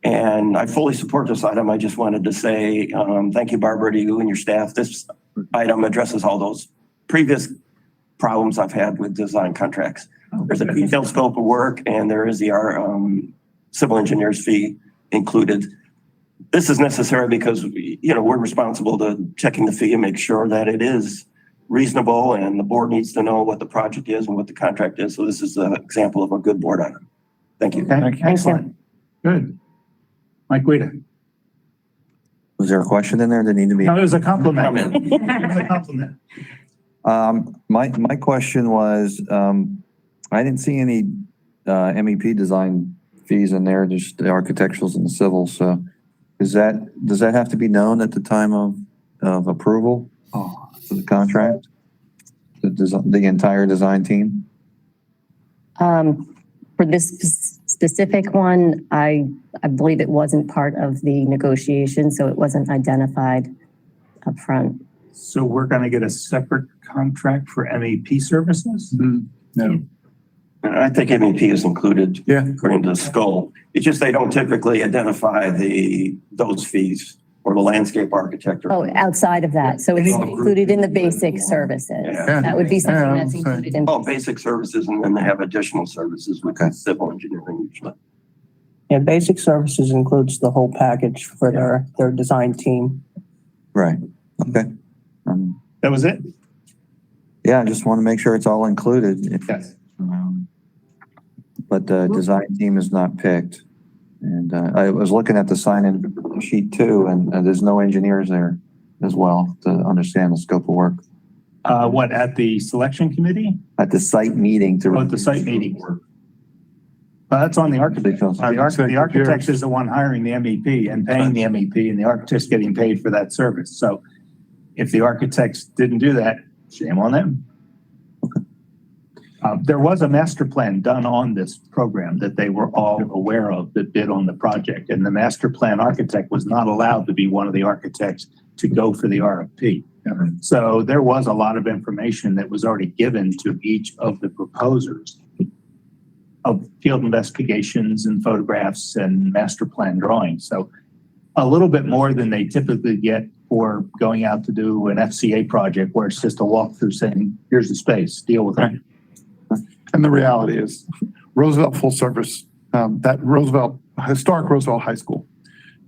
And I fully support this item. I just wanted to say thank you, Barbara, to you and your staff. This item addresses all those previous problems I've had with design contracts. There's a detailed scope of work, and there is the civil engineer's fee included. This is necessary because, you know, we're responsible to checking the fee and make sure that it is reasonable, and the board needs to know what the project is and what the contract is. So this is an example of a good board item. Thank you. Okay, excellent. Good. Mike Guida. Was there a question in there that needed to be? No, it was a compliment. It was a compliment. My question was, I didn't see any MEP design fees in there, just the architecturals and the civil. So does that have to be known at the time of approval for the contract? The entire design team? For this specific one, I believe it wasn't part of the negotiation, so it wasn't identified upfront. So we're going to get a separate contract for MEP services? No. I think MEP is included, Yeah. according to the scope. It's just they don't typically identify those fees or the landscape architect. Oh, outside of that. So it's included in the basic services. Yeah. That would be something that's included in. Oh, basic services, and then they have additional services with civil engineering usually. Yeah, basic services includes the whole package for their design team. Right. Okay. That was it? Yeah, I just want to make sure it's all included. Yes. But the design team is not picked. And I was looking at the sign-in sheet too, and there's no engineers there as well to understand the scope of work. What, at the selection committee? At the site meeting to. Oh, at the site meeting. That's on the architect. The architect is the one hiring the MEP and paying the MEP, and the architect's getting paid for that service. So if the architects didn't do that, Shame on them. There was a master plan done on this program that they were all aware of that bid on the project. And the master plan architect was not allowed to be one of the architects to go for the RFP. So there was a lot of information that was already given to each of the proposers of field investigations and photographs and master plan drawings. So a little bit more than they typically get for going out to do an FCA project where it's just a walkthrough saying, here's the space, deal with it. And the reality is Roosevelt full service, that historic Roosevelt High School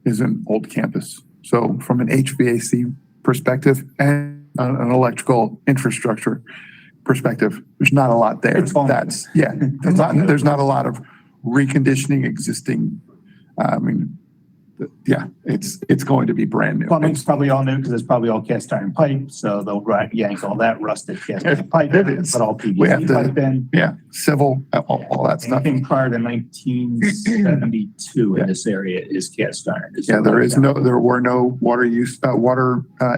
is an old campus. So from an HVAC perspective and an electrical infrastructure perspective, there's not a lot there. There's not a lot of reconditioning existing. It's going to be brand new. Plumbing's probably all new because it's probably all cast iron pipe. So they'll yank all that rusted cast iron pipe. It is. But all PVC pipe in. Yeah, civil, all that stuff. Anything prior to 1972 in this area is cast iron. There were no water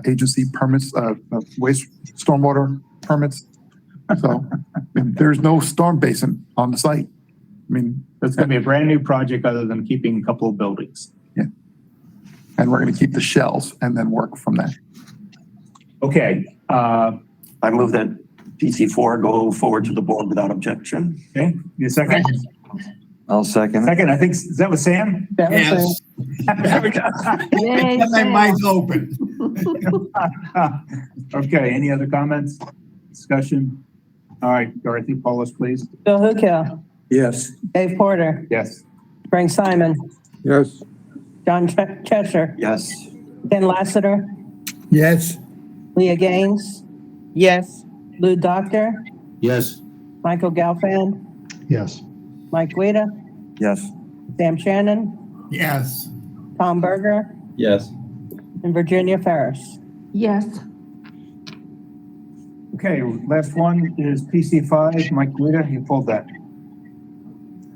agency permits, waste stormwater permits. So there's no storm basin on the site. It's going to be a brand new project other than keeping a couple of buildings. Yeah. And we're going to keep the shells and then work from that. Okay. I move that PC4 go forward to the board without objection. Okay. You second? I'll second. Second, I think, is that with Sam? Yes. Yay, My mic's open. Okay. Any other comments? Discussion? All right. Dorothy, Paulus, please. Bill Hookell, Yes. Dave Porter, Yes. Frank Simon, Yes. John Cheshire, Yes. Ken Lassiter, Yes. Leah Gaines, Yes. Lou Doctor, Yes. Michael Galfand, Yes. Mike Guida, Yes. Sam Shannon, Yes. Tom Berger, Yes. and Virginia Ferris. Yes. Okay. Last one is PC5. Mike Guida, you pulled that.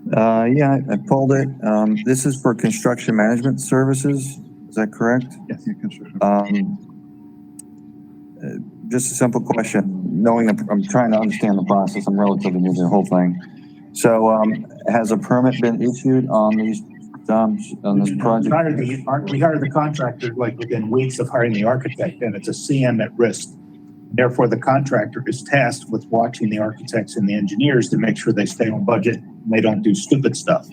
Yeah, I pulled it. This is for construction management services. Is that correct? Yes. Just a simple question, knowing that I'm trying to understand the process. I'm relatively new to the whole thing. So, has a permit been issued on these, on this project? We hired the contractor like within weeks of hiring the architect, and it's a CM at risk. Therefore, the contractor is tasked with watching the architects and the engineers to make sure they stay on budget and they don't do stupid stuff.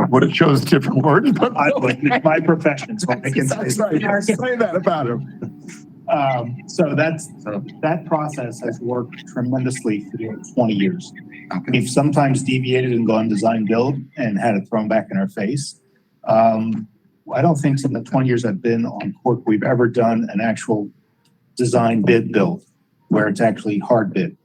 What it shows different words, but It's my profession, so I can say say that about him. So that process has worked tremendously for 20 years. We've sometimes deviated and gone design build and had it thrown back in our face. I don't think in the 20 years I've been on CORC, we've ever done an actual design bid build where it's actually hard bid.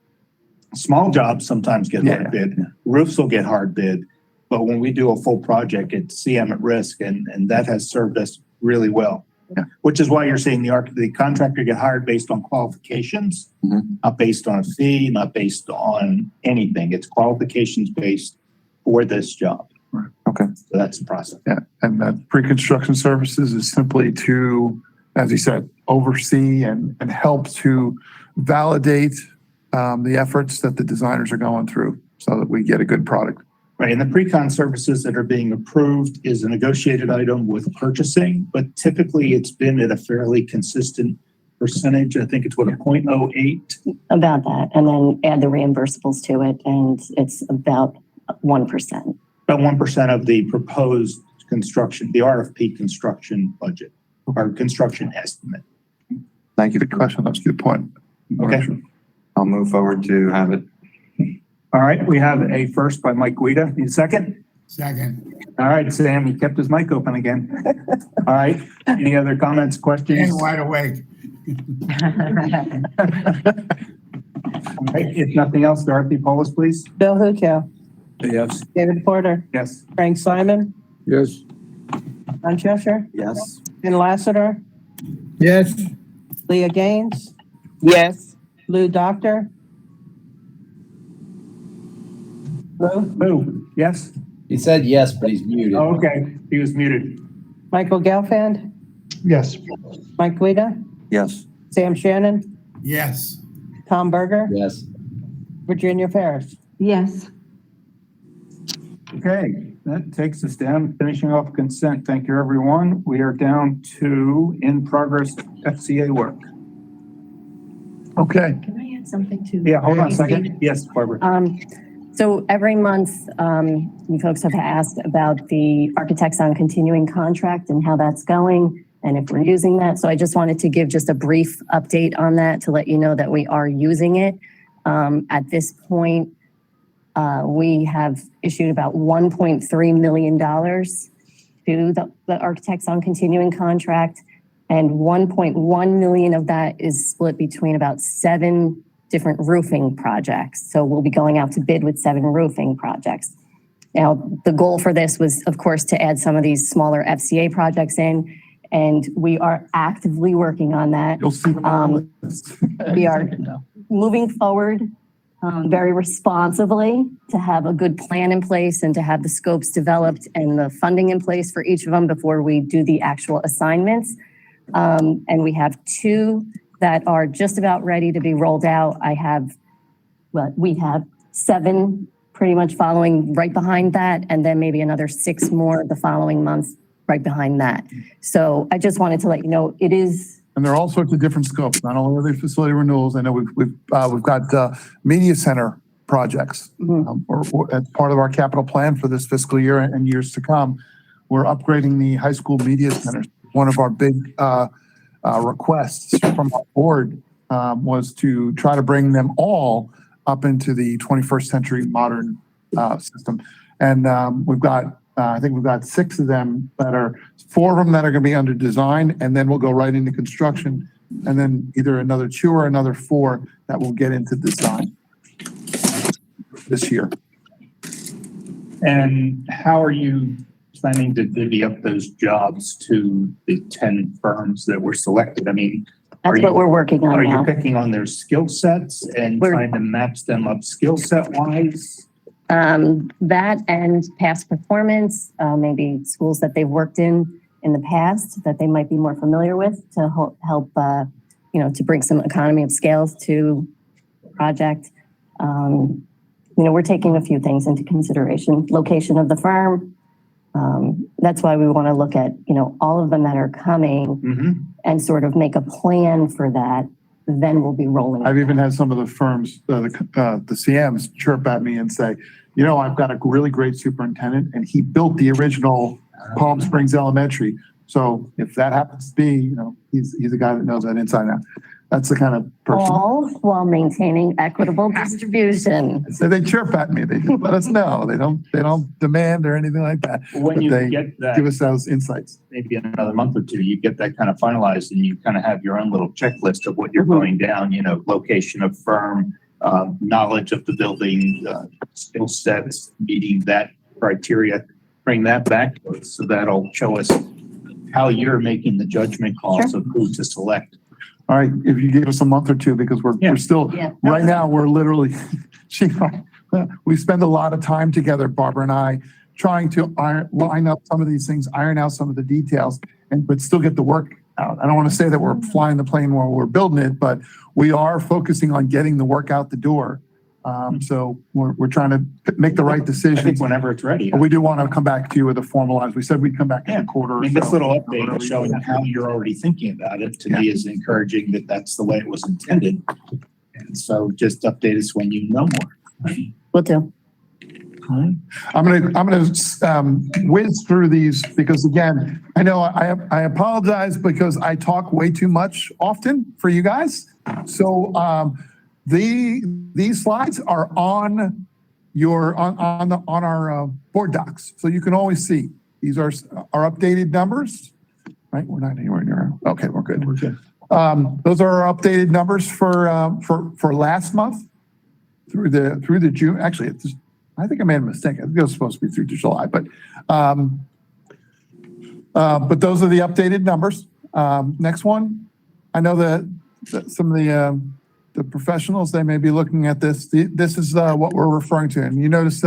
Small jobs sometimes get hard bid. Roofs will get hard bid. But when we do a full project, it's CM at risk, and that has served us really well. Yeah. Which is why you're seeing the contractor get hired based on qualifications, not based on a fee, not based on anything. It's qualifications based for this job. Right. Okay. So that's the process. Yeah, and that pre-construction services is simply to, as you said, oversee and help to validate the efforts that the designers are going through so that we get a good product. Right, and the pre-con services that are being approved is a negotiated item with purchasing, but typically it's been at a fairly consistent percentage. I think it's a 0.08. About that, and then add the reimbursables to it, and it's about 1%. About 1% of the proposed construction, the RFP construction budget or construction estimate. Thank you for the question. That's a good point. Okay. I'll move forward to have it. All right, we have a first by Mike Guida. Need a second? Second. All right, Sam, he kept his mic open again. All right, any other comments, questions? And wide awake. All right, if nothing else, Dorothy, Paulus, please. Bill Hookell, Yes. David Porter, Yes. Frank Simon, Yes. John Cheshire, Yes. Ken Lassiter, Yes. Leah Gaines, Yes. Lou Doctor. Lou, yes? He said yes, but he's muted. Oh, okay, he was muted. Michael Gelfand, Yes. Mike Guida, Yes. Sam Shannon, Yes. Tom Berger, Yes. Virginia Ferris. Yes. Okay, that takes us down, finishing off consent. Thank you, everyone. We are down to in-progress FCA work. Okay. Can I add something to? Yeah, hold on a second. Yes, Barbara. So every month, you folks have asked about the architects on continuing contract and how that's going and if we're using that. So I just wanted to give just a brief update on that to let you know that we are using it. At this point, we have issued about $1.3 million to the architects on continuing contract, and 1.1 million of that is split between about 7 different roofing projects. So we'll be going out to bid with 7 roofing projects. Now, the goal for this was, of course, to add some of these smaller FCA projects in, and we are actively working on that. You'll see. We are moving forward very responsibly to have a good plan in place and to have the scopes developed and the funding in place for each of them before we do the actual assignments. And we have 2 that are just about ready to be rolled out. We have 7 pretty much following right behind that, and then maybe another 6 more the following month right behind that. So I just wanted to let you know it is. And there are all sorts of different scopes, not only are they facility renewals. I know we've got media center projects or as part of our capital plan for this fiscal year and years to come. We're upgrading the high school media centers. One of our big requests from our board was to try to bring them all up into the 21st century modern system. And I think we've got 6 of them 4 of them that are going to be under design, and then we'll go right into construction, and then either another 2 or another 4 that will get into design this year. And how are you planning to divvy up those jobs to the 10 firms that were selected? I mean, That's what we're working on are now. you picking on their skill sets and trying to match them up skill set wise? That and past performance, maybe schools that they've worked in the past that they might be more familiar with to help, to bring some economy of scales to the project. We're taking a few things into consideration. Location of the firm. That's why we want to look at, all of them that are coming and sort of make a plan for that. Then we'll be rolling. I've even had some of the firms, the CMs chirp at me and say, I've got a really great superintendent and he built the original Palm Springs Elementary. So if that happens to be, he's the guy that knows that inside out. That's the kind of person. All while maintaining equitable distribution. So they chirp at me. They just let us know. They don't demand or anything like that. When but you they get that, give us those insights. maybe in another month or 2, you get that kind of finalized and you kind of have your own little checklist of what you're going down, location of firm, knowledge of the building, skill sets, meeting that criteria, bring that back to us. So that'll show us how you're making the judgment calls of who to select. All right, if you give us a month or 2, because we're still, right now, we're literally, we spend a lot of time together, Barbara and I, trying to line up some of these things, iron out some of the details, but still get the work out. I don't want to say that we're flying the plane while we're building it, but we are focusing on getting the work out the door. So we're trying to make the right decisions. I think whenever it's ready. But we do want to come back to you with a formalized, we said we'd come back in a quarter or so. This little update is showing how you're already thinking about it, to me is encouraging that that's the way it was intended. And so just update us when you know more. Will do. I'm gonna whiz through these because again, I know I apologize because I talk way too much often for you guys. So these slides are on our board docs, so you can always see. These are our updated numbers, right? We're not anywhere near. Okay, we're good. We're good. Those are our updated numbers for last month through the June. Actually, I think I made a mistake. I think it was supposed to be through to July, but those are the updated numbers. Next one, I know that some of the professionals, they may be looking at this. This is what we're referring to. And you notice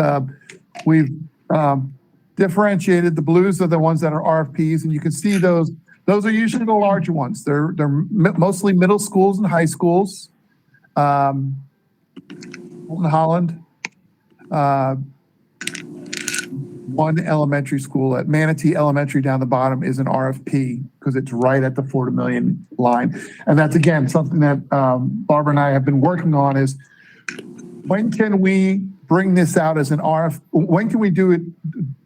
we've differentiated. The blues are the ones that are RFPs, and you can see those Those are usually the larger ones. They're mostly middle schools and high schools. Fulton Holland, one elementary school at Manatee Elementary down the bottom is an RFP because it's right at the 4 million line. And that's again, something that Barbara and I have been working on is when can we bring this out as an RF? When can we do it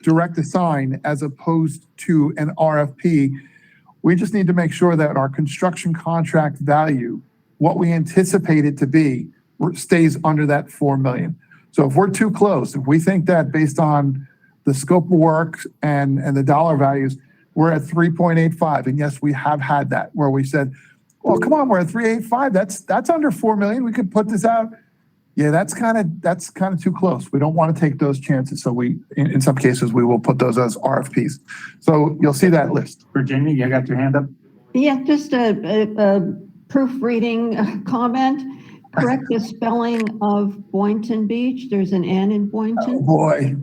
direct assign as opposed to an RFP? We just need to make sure that our construction contract value, what we anticipate it to be, stays under that 4 million. So if we're too close, if we think that based on the scope of work and the dollar values, we're at 3.85. And yes, we have had that where we said, well, come on, we're at 3.85. That's under 4 million. We could put this out. Yeah, that's kind of too close. We don't want to take those chances. So in some cases, we will put those as RFPs. So you'll see that list. Virginia, you got your hand up? Yeah, just a proofreading comment. Correct the spelling of Boynton Beach. There's an N in Boynton. Oh, boy.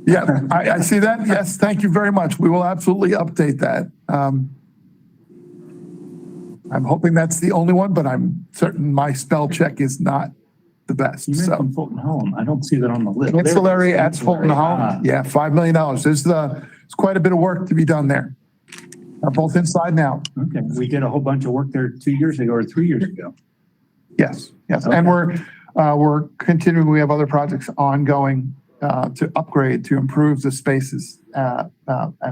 Yeah, I see that. Yes, thank you very much. We will absolutely update that. I'm hoping that's the only one, but I'm certain my spell check is not the best. You mentioned Fulton Holland. I don't see that on the list. Ancillary at Fulton Holland. Yeah, $5 million. There's quite a bit of work to be done there, both inside and out. Okay, we did a whole bunch of work there 2 years ago or 3 years ago. Yes, Okay. and we're continuing. We have other projects ongoing to upgrade, to improve the spaces at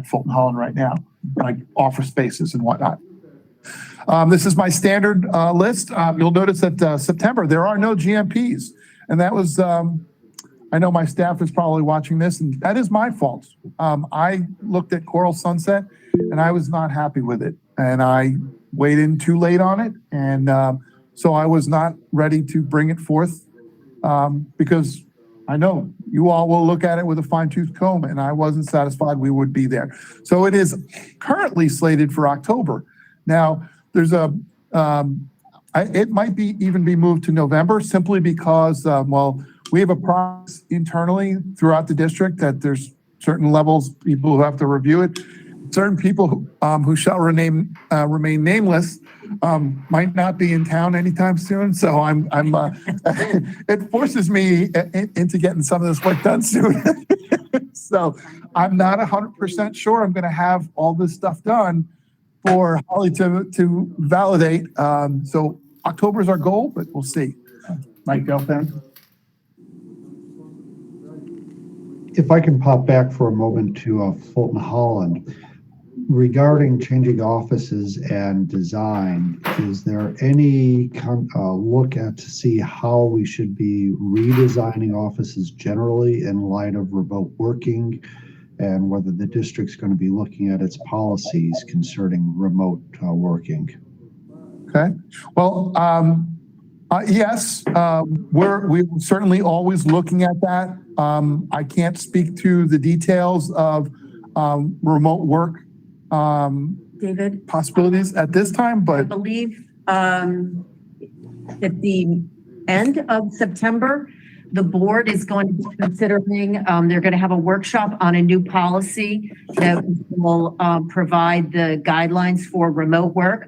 Fulton Holland right now, like office spaces and whatnot. This is my standard list. You'll notice that September, there are no GMPs. And that was, I know my staff is probably watching this, and that is my fault. I looked at Coral Sunset, and I was not happy with it. And I weighed in too late on it. And so I was not ready to bring it forth because I know you all will look at it with a fine-tooth comb, and I wasn't satisfied we would be there. So it is currently slated for October. Now, there's it might even be moved to November simply because, we have a process internally throughout the district that there's certain levels, people who have to review it. Certain people who shall remain nameless might not be in town anytime soon. So it forces me into getting some of this work done soon. So I'm not 100% sure I'm going to have all this stuff done for Holly to validate. So October is our goal, but we'll see. Mike Gelfand? If I can pop back for a moment to Fulton Holland, regarding changing offices and design, is there any look at to see how we should be redesigning offices generally in light of remote working, and whether the district's going to be looking at its policies concerning remote working? Okay. Well, yes, we're certainly always looking at that. I can't speak to the details of remote work David, possibilities at this time, I but believe at the end of September, the board is going to be considering, they're going to have a workshop on a new policy that will provide the guidelines for remote work.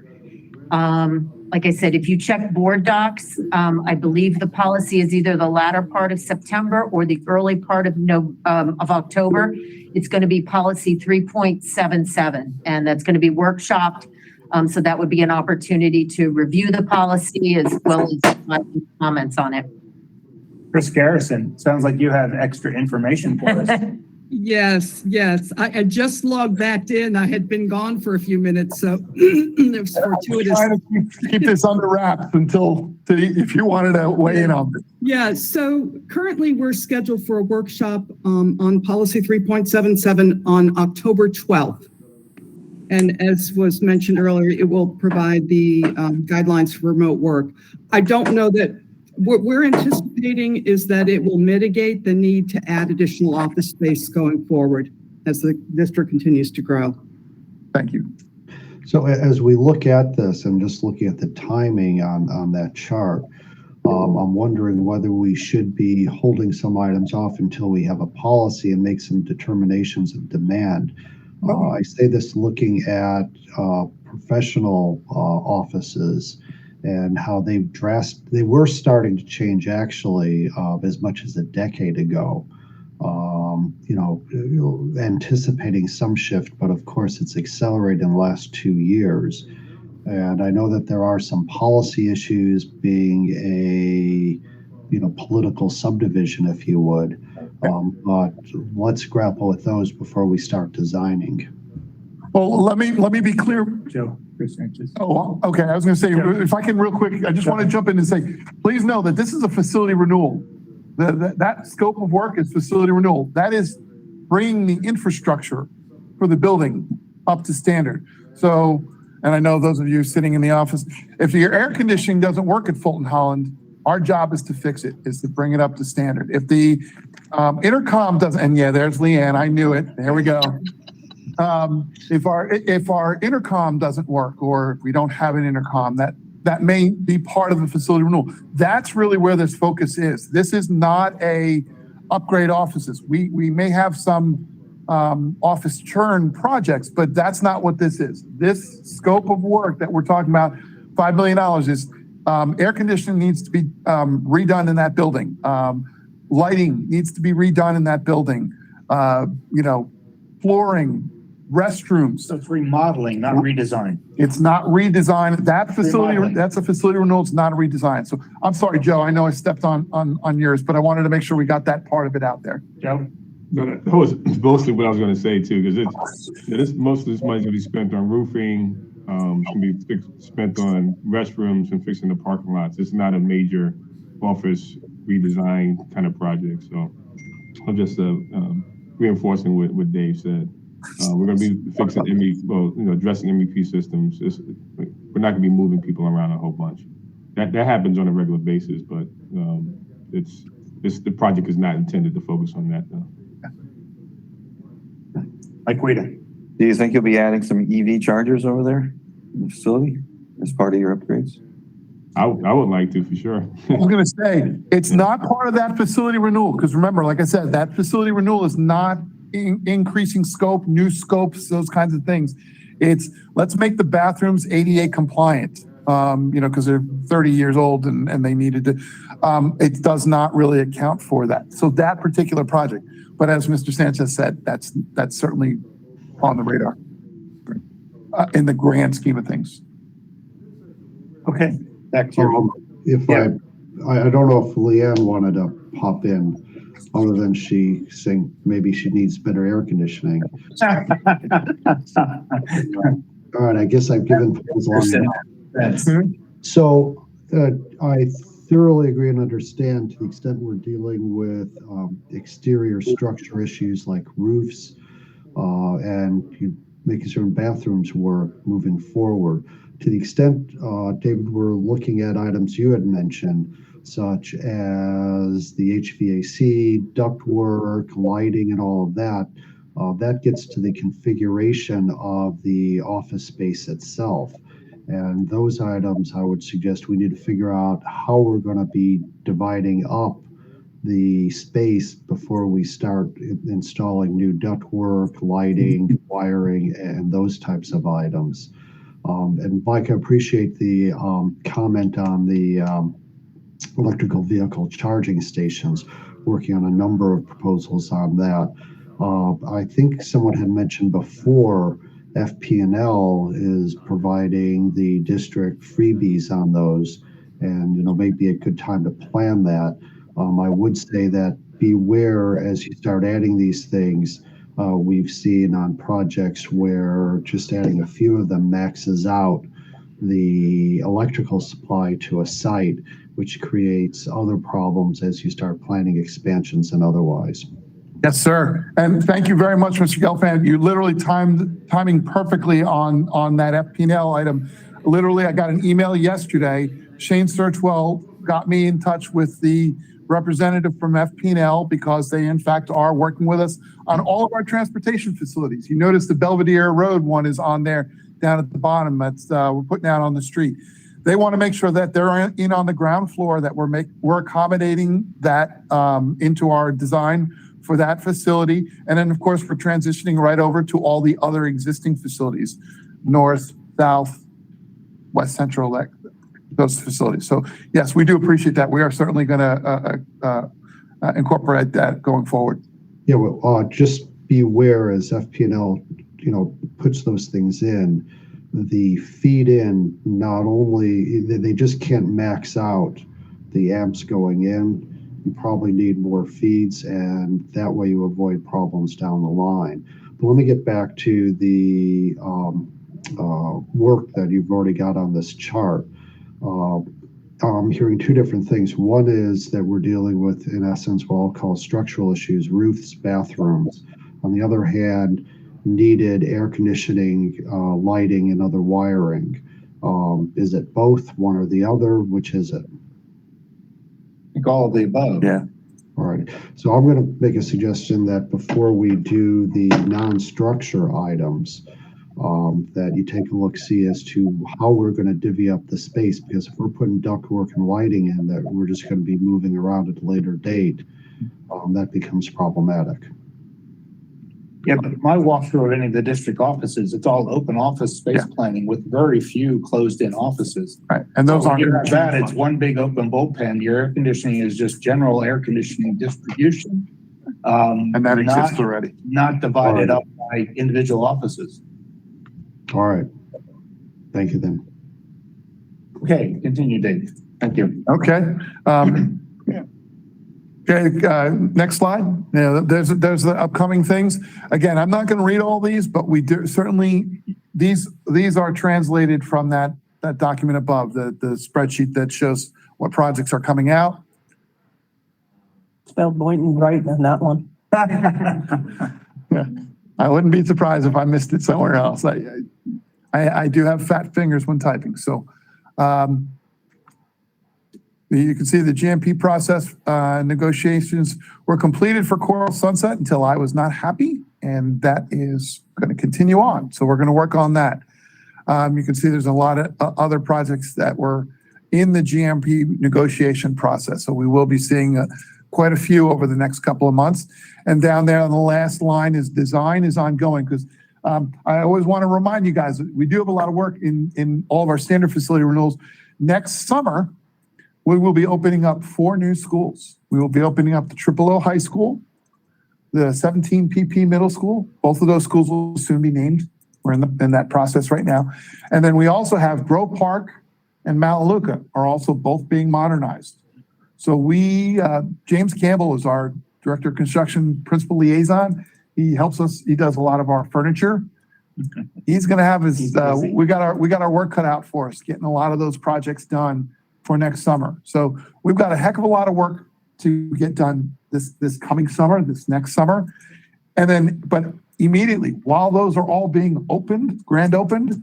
Like I said, if you check board docs, I believe the policy is either the latter part of September or the early part of October. It's going to be policy 3.77, and that's going to be workshopped. So that would be an opportunity to review the policy as well as comments on it. Chris Garrison, sounds like you have extra information for us. Yes. I just logged back in. I had been gone for a few minutes, so it was fortuitous. I'm trying to keep this under wraps if you wanted to weigh in on this. Yeah, so currently we're scheduled for a workshop on policy 3.77 on October 12th. And as was mentioned earlier, it will provide the guidelines for remote work. I don't know that what we're anticipating is that it will mitigate the need to add additional office space going forward as the district continues to grow. Thank you. So as we look at this and just looking at the timing on that chart, I'm wondering whether we should be holding some items off until we have a policy and make some determinations of demand. I say this looking at professional offices and how they were starting to change actually as much as a decade ago. Anticipating some shift, but of course it's accelerated in the last 2 years. And I know that there are some policy issues being a, political subdivision, if you would. But let's grapple with those before we start designing. Well, let me be clear. Joe, Chris Sanchez. Oh, okay. I was going to say, if I can real quick, I just want to jump in and say, please know that this is a facility renewal. That scope of work is facility renewal. That is bringing the infrastructure for the building up to standard. So, and I know those of you sitting in the office, if your air conditioning doesn't work at Fulton Holland, our job is to fix it, is to bring it up to standard. If the intercom doesn't, and yeah, there's Leanne, I knew it. There we go. If our intercom doesn't work, or if we don't have an intercom, that may be part of the facility renewal. That's really where this focus is. This is not a upgrade offices. We may have some office churn projects, but that's not what this is. This scope of work that we're talking about, $5 million, is air conditioning needs to be redone in that building. Lighting needs to be redone in that building. Flooring, restrooms. So it's remodeling, not redesign. It's not redesign. That facility, that's a facility renewal. It's not a redesign. So I'm sorry, Joe. I know I stepped on yours, but I wanted to make sure we got that part of it out there. Joe? No, that was mostly what I was going to say too, because most of this money is going to be spent on roofing, it's going to be spent on restrooms and fixing the parking lots. It's not a major office redesign kind of project. So I'm just reinforcing what Dave said. We're going to be fixing addressing MEP systems. We're not going to be moving people around a whole bunch. That happens on a regular basis, but the project is not intended to focus on that though. Mike Guida. Do you think you'll be adding some EV chargers over there in the facility as part of your upgrades? I would like to, for sure. I was going to say, it's not part of that facility renewal, because remember, like I said, that facility renewal is not increasing scope, new scopes, those kinds of things. It's let's make the bathrooms ADA compliant, because they're 30 years old and they needed to. It does not really account for that. So that particular project. But as Mr. Sanchez said, that's certainly on the radar in the grand scheme of things. Okay, back to you. I don't know if Leanne wanted to pop in, other than she saying maybe she needs better air conditioning. All right, I guess I've given things long enough. So I thoroughly agree and understand, to the extent we're dealing with exterior structure issues like roofs and making certain bathrooms work moving forward. To the extent, David, we're looking at items you had mentioned, such as the HVAC, ductwork, lighting, and all of that, that gets to the configuration of the office space itself. And those items, I would suggest we need to figure out how we're going to be dividing up the space before we start installing new ductwork, lighting, wiring, and those types of items. And Mike, I appreciate the comment on the electrical vehicle charging stations, working on a number of proposals on that. I think someone had mentioned before FP&L is providing the district freebies on those, and maybe a good time to plan that. I would say that beware as you start adding these things. We've seen on projects where just adding a few of them maxes out the electrical supply to a site, which creates other problems as you start planning expansions and otherwise. Yes, sir. And thank you very much, Mr. Gelfand. You literally timing perfectly on that FP&L item. Literally, I got an email yesterday. Shane Searchwell got me in touch with the representative from FP&L because they, in fact, are working with us on all of our transportation facilities. You notice the Belvedere Road one is on there down at the bottom. That's we're putting out on the street. They want to make sure that they're in on the ground floor, that we're accommodating that into our design for that facility. And then, of course, we're transitioning right over to all the other existing facilities, north, south, west central, like those facilities. So yes, we do appreciate that. We are certainly going to incorporate that going forward. Yeah, well, just beware as FP&L, puts those things in, the feed in, not only, they just can't max out the amps going in. You probably need more feeds, and that way you avoid problems down the line. But let me get back to the work that you've already got on this chart. I'm hearing two different things. One is that we're dealing with, in essence, what I'll call structural issues, roofs, bathrooms. On the other hand, needed air conditioning, lighting, and other wiring. Is it both, one or the other? Which is it? I think all of the above. Yeah. All right. So I'm going to make a suggestion that before we do the non-structure items, that you take a look, see as to how we're going to divvy up the space, because if we're putting ductwork and lighting in that we're just going to be moving around at a later date, that becomes problematic. Yeah, but my walkthrough of any of the district offices, it's all open office space planning with very few closed-in offices. Right, and those aren't. You're bad. It's one big open bullpen. Your air conditioning is just general air conditioning distribution. And that exists already. Not divided up by individual offices. All right. Thank you then. Okay, continue, Dave. Thank you. Okay. Okay, next slide. Yeah, there's the upcoming things. Again, I'm not going to read all these, but we do certainly, these are translated from that document above, the spreadsheet that shows what projects are coming out. Spelled Boynton right on that one. Yeah, I wouldn't be surprised if I missed it somewhere else. I do have fat fingers when typing, so. You can see the GMP process negotiations were completed for Coral Sunset until I was not happy, and that is going to continue on. So we're going to work on that. You can see there's a lot of other projects that were in the GMP negotiation process. So we will be seeing quite a few over the next couple of months. And down there on the last line is design is ongoing, because I always want to remind you guys, we do have a lot of work in all of our standard facility renewals. Next summer, we will be opening up 4 new schools. We will be opening up the O High School, the 17 PP Middle School. Both of those schools will soon be named. We're in that process right now. And then we also have Grove Park and Malaluca are also both being modernized. So James Campbell is our Director of Construction Principal Liaison. He helps us. He does a lot of our furniture. He's going to have his, we got our work cut out for us, getting a lot of those projects done for next summer. So we've got a heck of a lot of work to get done this coming summer, this next summer. And then, but immediately, while those are all being opened, grand opened,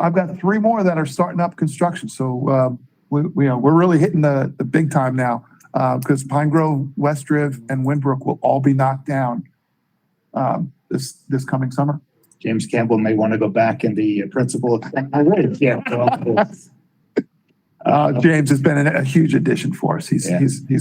I've got 3 more that are starting up construction. So we're really hitting the big time now, because Pine Grove, West Drive, and Winbrook will all be knocked down this coming summer. James Campbell may want to go back in the principal. James has been a huge addition for us. He's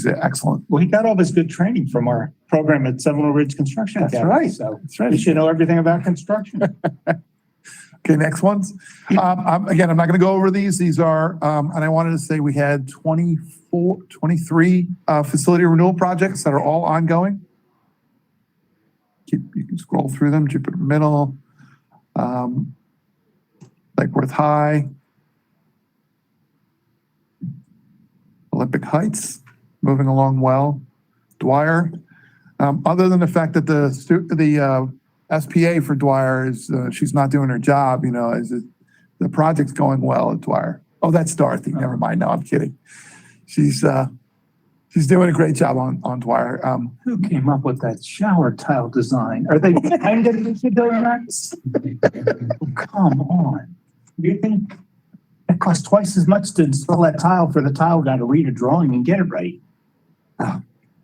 excellent. Well, he got all this good training from our program at Seminole Ridge Construction Academy. Right. So That's right. you should know everything about construction. Okay, next ones. Again, I'm not going to go over these. These are, and I wanted to say we had 23 facility renewal projects that are all ongoing. You can scroll through them. Jupiter Middle, Lake Worth High, Olympic Heights, moving along well. Dwyer, other than the fact that the SPA for Dwyer is she's not doing her job, the project's going well at Dwyer. Oh, that's Dorothy. Never mind. No, I'm kidding. She's doing a great job on Dwyer. Who came up with that shower tile design? Are they behind it if you don't Come on. Do you think it costs twice as much to install that tile for the tile guy to read a drawing and get it right?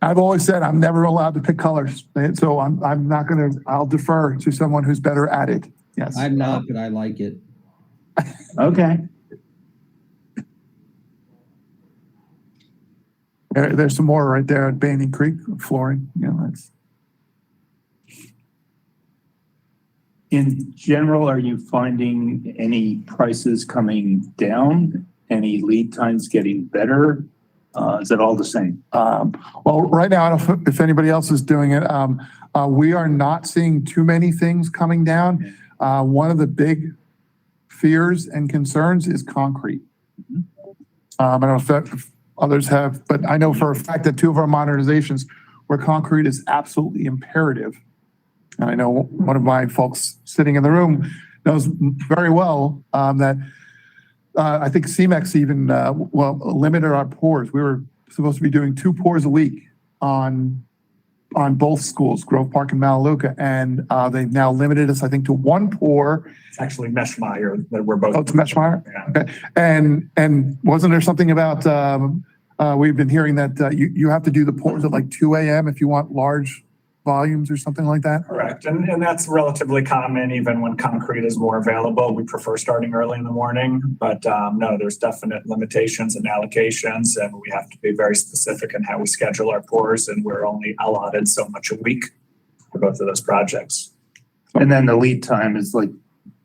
I've always said I'm never allowed to pick colors, so I'm not going to. I'll defer to someone who's better at it. Yes, I'm not, but I like it. Okay. There's some more right there at Banning Creek flooring. That's In general, are you finding any prices coming down? Any lead times getting better? Is it all the same? Well, right now, I don't know if anybody else is doing it. We are not seeing too many things coming down. One of the big fears and concerns is concrete. I don't know if others have, but I know for a fact that two of our modernizations where concrete is absolutely imperative. And I know one of my folks sitting in the room knows very well that I think CMEX even, limited our pours. We were supposed to be doing 2 pours a week on both schools, Grove Park and Malaluka, and they've now limited us, I think, to 1 pour. It's actually Meshmeyer that we're both. Oh, it's Meshmeyer? Yeah. Okay. And wasn't there something about, we've been hearing that you have to do the pours at like 2 a.m. if you want large volumes or something like that? Correct. And that's relatively common, even when concrete is more available. We prefer starting early in the morning, but no, there's definite limitations and allocations, and we have to be very specific in how we schedule our pours, and we're only allotted so much a week for both of those projects. And then the lead time is like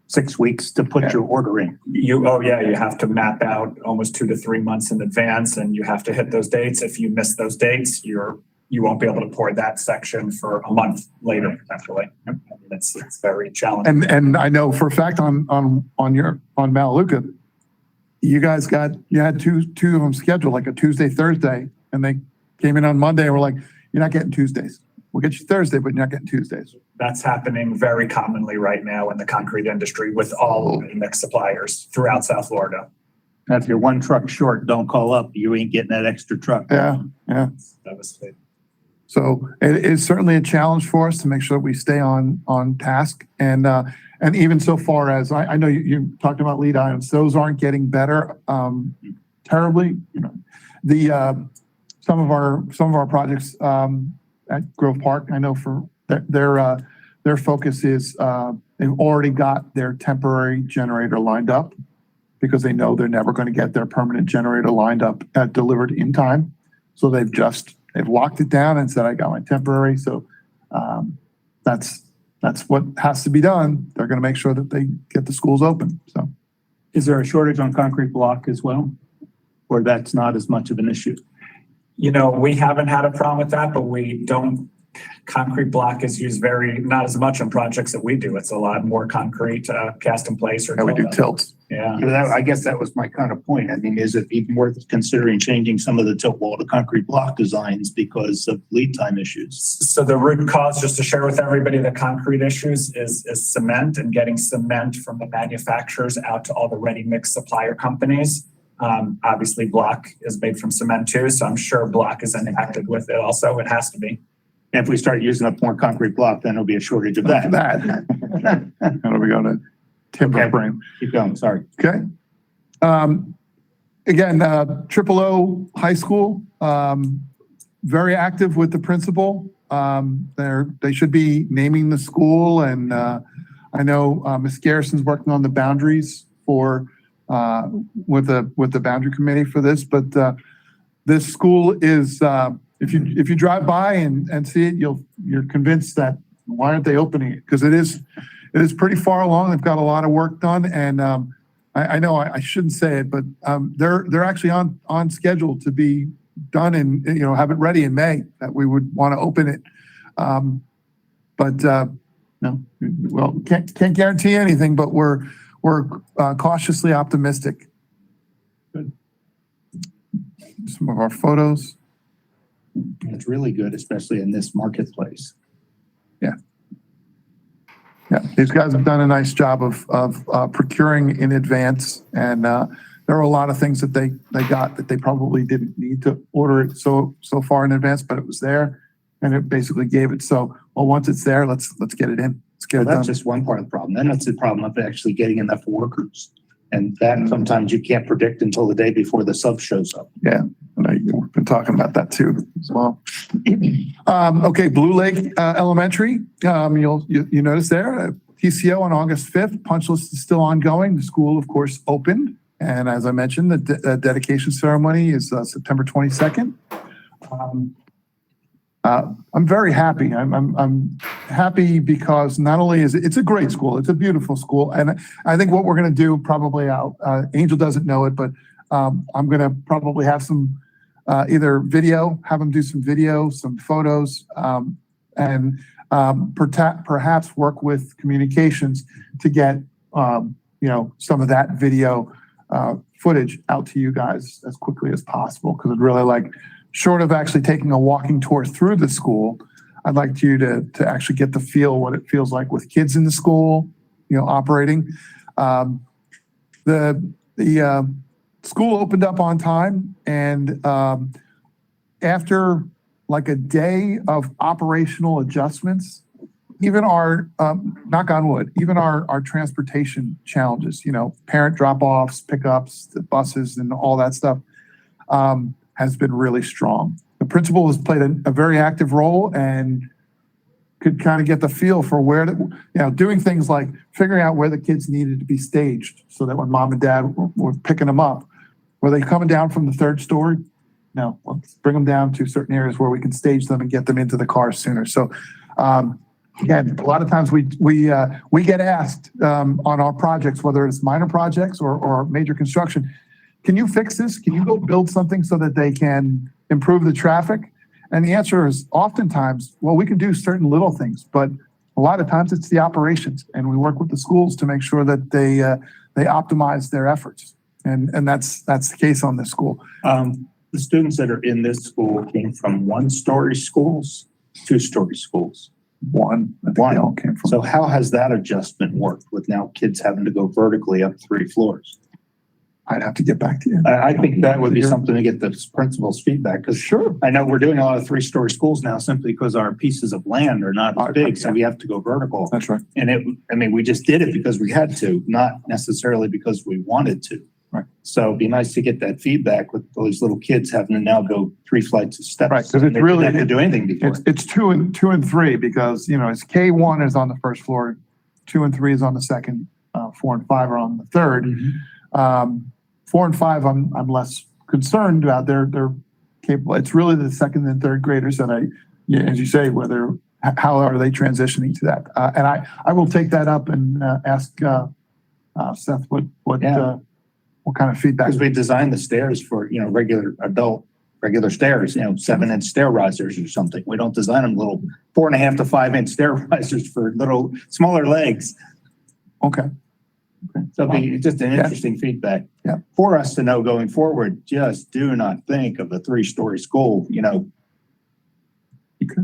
6 weeks to put your order in. You have to map out almost 2 to 3 months in advance, and you have to hit those dates. If you miss those dates, you won't be able to pour that section for a month later, potentially. I mean, it's very challenging. And I know for a fact on Malaluka, you had two of them scheduled, like a Tuesday, Thursday, and they came in on Monday and were like, you're not getting Tuesdays. We'll get you Thursday, but you're not getting Tuesdays. That's happening very commonly right now in the concrete industry with all mixed suppliers throughout South Florida. And if you're 1 truck short, don't call up. You ain't getting that extra truck. Yeah. Devastating. So it is certainly a challenge for us to make sure we stay on task. And even so far as I know you talked about lead items, those aren't getting better terribly. Some of our projects at Grove Park, I know for their focus is they've already got their temporary generator lined up because they know they're never going to get their permanent generator lined up delivered in time. So they've locked it down and said, I got my temporary. So that's what has to be done. They're going to make sure that they get the schools open. So is there a shortage on concrete block as well? Or that's not as much of an issue? We haven't had a problem with that, but concrete block is used not as much on projects that we do. It's a lot more concrete cast in place. we do tilts. Yeah. I guess that was my kind of point. I mean, is it even worth considering changing some of the tilt wall to concrete block designs because of lead time issues? So the root cause, just to share with everybody, the concrete issues is cement and getting cement from the manufacturers out to all the ready mix supplier companies. Obviously block is made from cement too, so I'm sure block is impacted with it also. It has to be. And if we start using up more concrete block, then there'll be a shortage of that. That'll be going to timber frame. Keep going, sorry. Okay. Again, Triple O High School, very active with the principal. They should be naming the school, and I know Ms. Garrison's working on the boundaries with the boundary committee for this. But this school is, if you drive by and see it, you're convinced that why aren't they opening it? Because it is pretty far along. They've got a lot of work done, and I know I shouldn't say it, but they're actually on schedule to be done and have it ready in May. That we would want to open it, can't guarantee anything, but we're cautiously optimistic. Good. Some of our photos. It's really good, especially in this marketplace. Yeah, these guys have done a nice job of procuring in advance, and there are a lot of things that they got that they probably didn't need to order it so far in advance, but it was there, and it basically gave it. So, well, once it's there, let's get it in. Let's get it done. That's just one part of the problem. Then it's the problem of actually getting enough workers, and that sometimes you can't predict until the day before the sub shows up. Yeah, we've been talking about that too as well. Okay, Blue Lake Elementary. You notice there, TCO on August 5th. Punch list is still ongoing. The school, of course, opened, and as I mentioned, the dedication ceremony is September 22nd. I'm very happy. I'm happy because not only is it's a great school, it's a beautiful school. And I think what we're going to do probably Angel doesn't know it, but I'm going to probably have some either video, have them do some video, some photos, and perhaps work with communications to get, some of that video footage out to you guys as quickly as possible. Because I'd really like, short of actually taking a walking tour through the school, I'd like you to actually get the feel, what it feels like with kids in the school, operating. The school opened up on time, and after like a day of operational adjustments, even our, knock on wood, even our transportation challenges, parent drop-offs, pickups, the buses and all that stuff, has been really strong. The principal has played a very active role and could kind of get the feel for where, doing things like figuring out where the kids needed to be staged so that when mom and dad were picking them up, were they coming down from the third story? No, let's bring them down to certain areas where we can stage them and get them into the car sooner. So, again, a lot of times we get asked on our projects, whether it's minor projects or major construction, can you fix this? Can you go build something so that they can improve the traffic? And the answer is oftentimes, well, we can do certain little things, but a lot of times it's the operations, and we work with the schools to make sure that they optimize their efforts. And that's the case on this school. The students that are in this school came from one-story schools, two-story schools. One. They all came from. So how has that adjustment worked with now kids having to go vertically up 3 floors? I'd have to get back to you. I think that would be something to get the principal's feedback, because sure, I know we're doing a lot of 3-story schools now simply because our pieces of land are not as big, so we have to go vertical. That's right. And we just did it because we had to, not necessarily because we wanted to. Right. So it'd be nice to get that feedback with those little kids having to now go 3 flights of steps. Right, because it's They really didn't have to do anything before. It's two and three because it's K1 is on the first floor, 2 and 3 is on the second, 4 and 5 are on the third. 4 and 5, I'm less concerned about. They're capable. It's really the second and third graders that as you say, how are they transitioning to that? And I will take that up and ask Seth what kind of feedback. Because we designed the stairs for, regular stairs, 7-inch stair risers or something. We don't design them little 4.5 to 5-inch stair risers for little smaller legs. Okay. So it'd be just an interesting feedback. Yeah. For us to know going forward, just do not think of a 3-story school, Okay.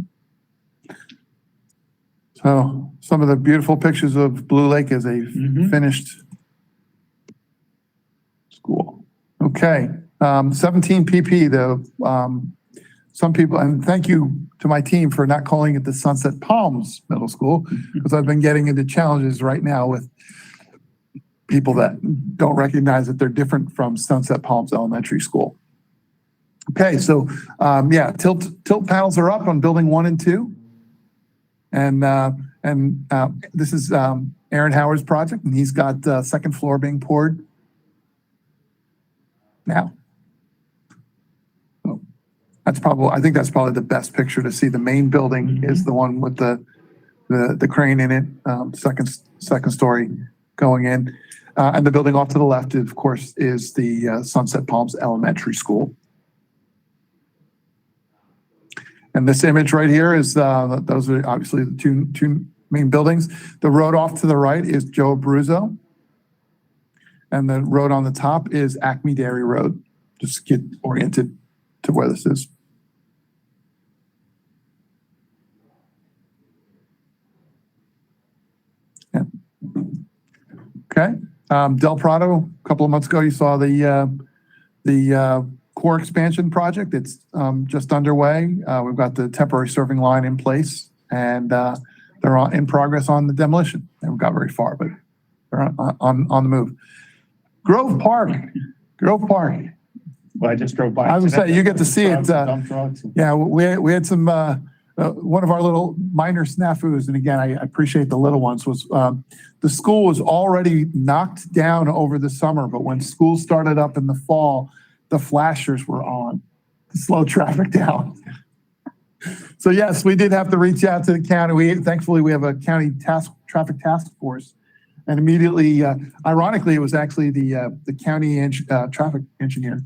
So some of the beautiful pictures of Blue Lake as a finished school. Okay. 17 PP, some people, and thank you to my team for not calling it the Sunset Palms Middle School, because I've been getting into challenges right now with people that don't recognize that they're different from Sunset Palms Elementary School. Okay, so tilt panels are up on building 1 and 2. And this is Aaron Howard's project, and he's got second floor being poured now. So I think that's probably the best picture to see. The main building is the one with the crane in it, second story going in. And the building off to the left, of course, is the Sunset Palms Elementary School. And this image right here is, those are obviously the two main buildings. The road off to the right is Joe Abruzzo. And the road on the top is Acme Dairy Road. Just get oriented to where this is. Yeah. Okay. Del Prado, a couple of months ago, you saw the core expansion project. It's just underway. We've got the temporary serving line in place, and they're in progress on the demolition. They haven't got very far, but they're on the move. Grove Park. Well, I just drove by. I was gonna say, you get to see it. Yeah, we had some, one of our little minor snafus, and again, I appreciate the little ones, was the school was already knocked down over the summer, but when school started up in the fall, the flashers were on to slow traffic down. So yes, we did have to reach out to the county. Thankfully, we have a county traffic task force. And immediately, ironically, it was actually the county traffic engineer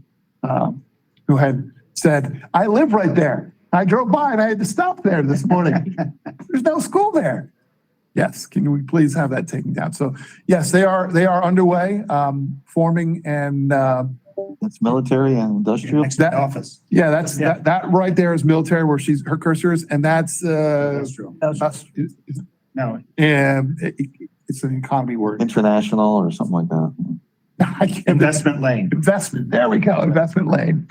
who had said, I live right there. I drove by and I had to stop there this morning. There's no school there. Yes, can we please have that taken down? So yes, they are underway, forming and That's military and industrial. Next to the office. yeah, that right there is military where her cursor is, and that's Industrial. No, it's an economy word. International or something like that. I can't- investment lane. Investment. There we go. Investment lane.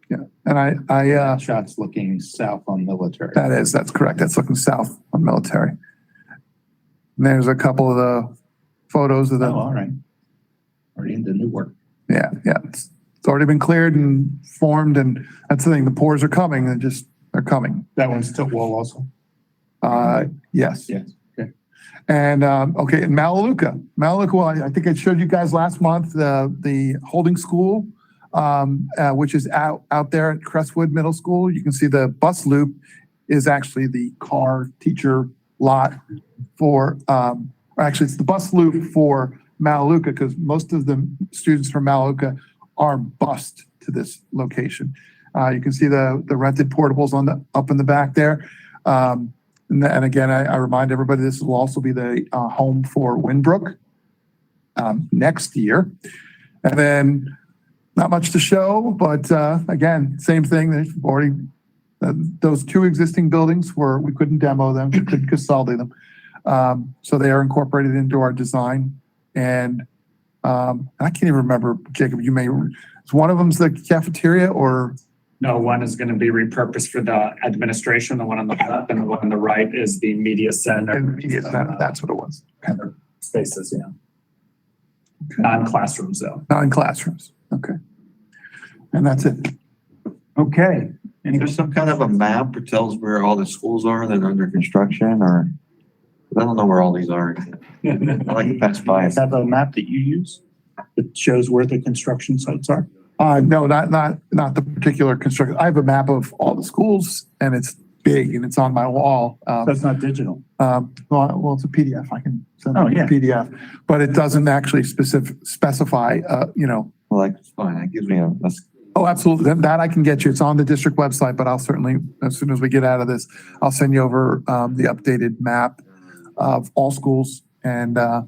Yeah, and I Shot's looking south on military. that's correct. That's looking south on military. And there's a couple of the photos of the. Oh, all right. Already into new work. Yeah. It's already been cleared and formed, and that's the thing. The pours are coming. They're coming. That one's tilt wall also. Yes. Yes. Okay. And okay, in Malaluka, well, I think I showed you guys last month the holding school, which is out there at Crestwood Middle School. You can see the bus loop is actually the car teacher lot for. Actually, it's the bus loop for Malaluka because most of the students from Malaluka are bused to this location. You can see the rented portables up in the back there. And again, I remind everybody, this will also be the home for Winbrook next year. And then not much to show, but again, same thing. They've already, those two existing buildings we couldn't demo them, we couldn't consolidate them. So they are incorporated into our design. And I can't even remember, Jacob, is one of them's the cafeteria or? No, one is going to be repurposed for the administration. The one on the left and the one on the right is the media center. Media center, that's what it was. Kind of spaces, yeah. Non-classrooms though. Non-classrooms, okay. And that's it. Okay. There's some kind of a map that tells where all the schools are that are under construction, or I don't know where all these are. I like to pass by. Is that the map that you use that shows where the construction sites are? No, not the particular construction. I have a map of all the schools and it's big and it's on my wall. That's not digital. Well, it's a PDF. I can send Oh, it yeah. a PDF, but it doesn't actually specify, Well, like, it's fine. That gives me Oh, absolutely. That I can get you. It's on the district website, but I'll certainly, as soon as we get out of this, I'll send you over the updated map of all schools. And I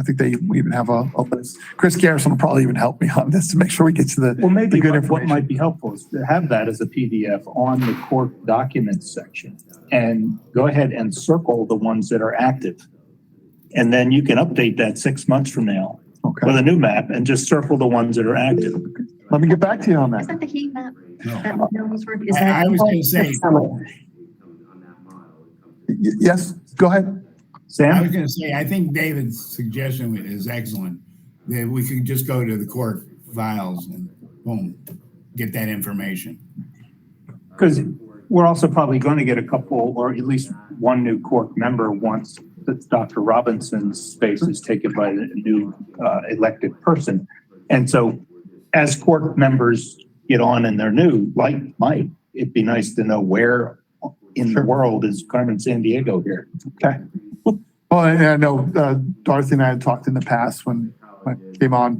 think we even have a list. Chris Garrison will probably even help me on this to make sure we get to the, Well, maybe good what information. might be helpful is to have that as a PDF on the CORC documents section and go ahead and circle the ones that are active. And then you can update that 6 months from now with a new map and just circle the ones that are active. Let me get back to you on that. Is that the heat map? No. That Mel's work? Is I that? was going to say, Yes, go ahead. I was going to say, I think David's suggestion is excellent. That we could just go to the court files and boom, get that information. Because we're also probably going to get a couple, or at least one new CORC member once Dr. Robinson's space is taken by the new elected person. And so as CORC members get on and they're new, like Mike, it'd be nice to know where in the world is Carmen Sandiego here. Okay. Well, and I know Dorothy and I had talked in the past when I came on.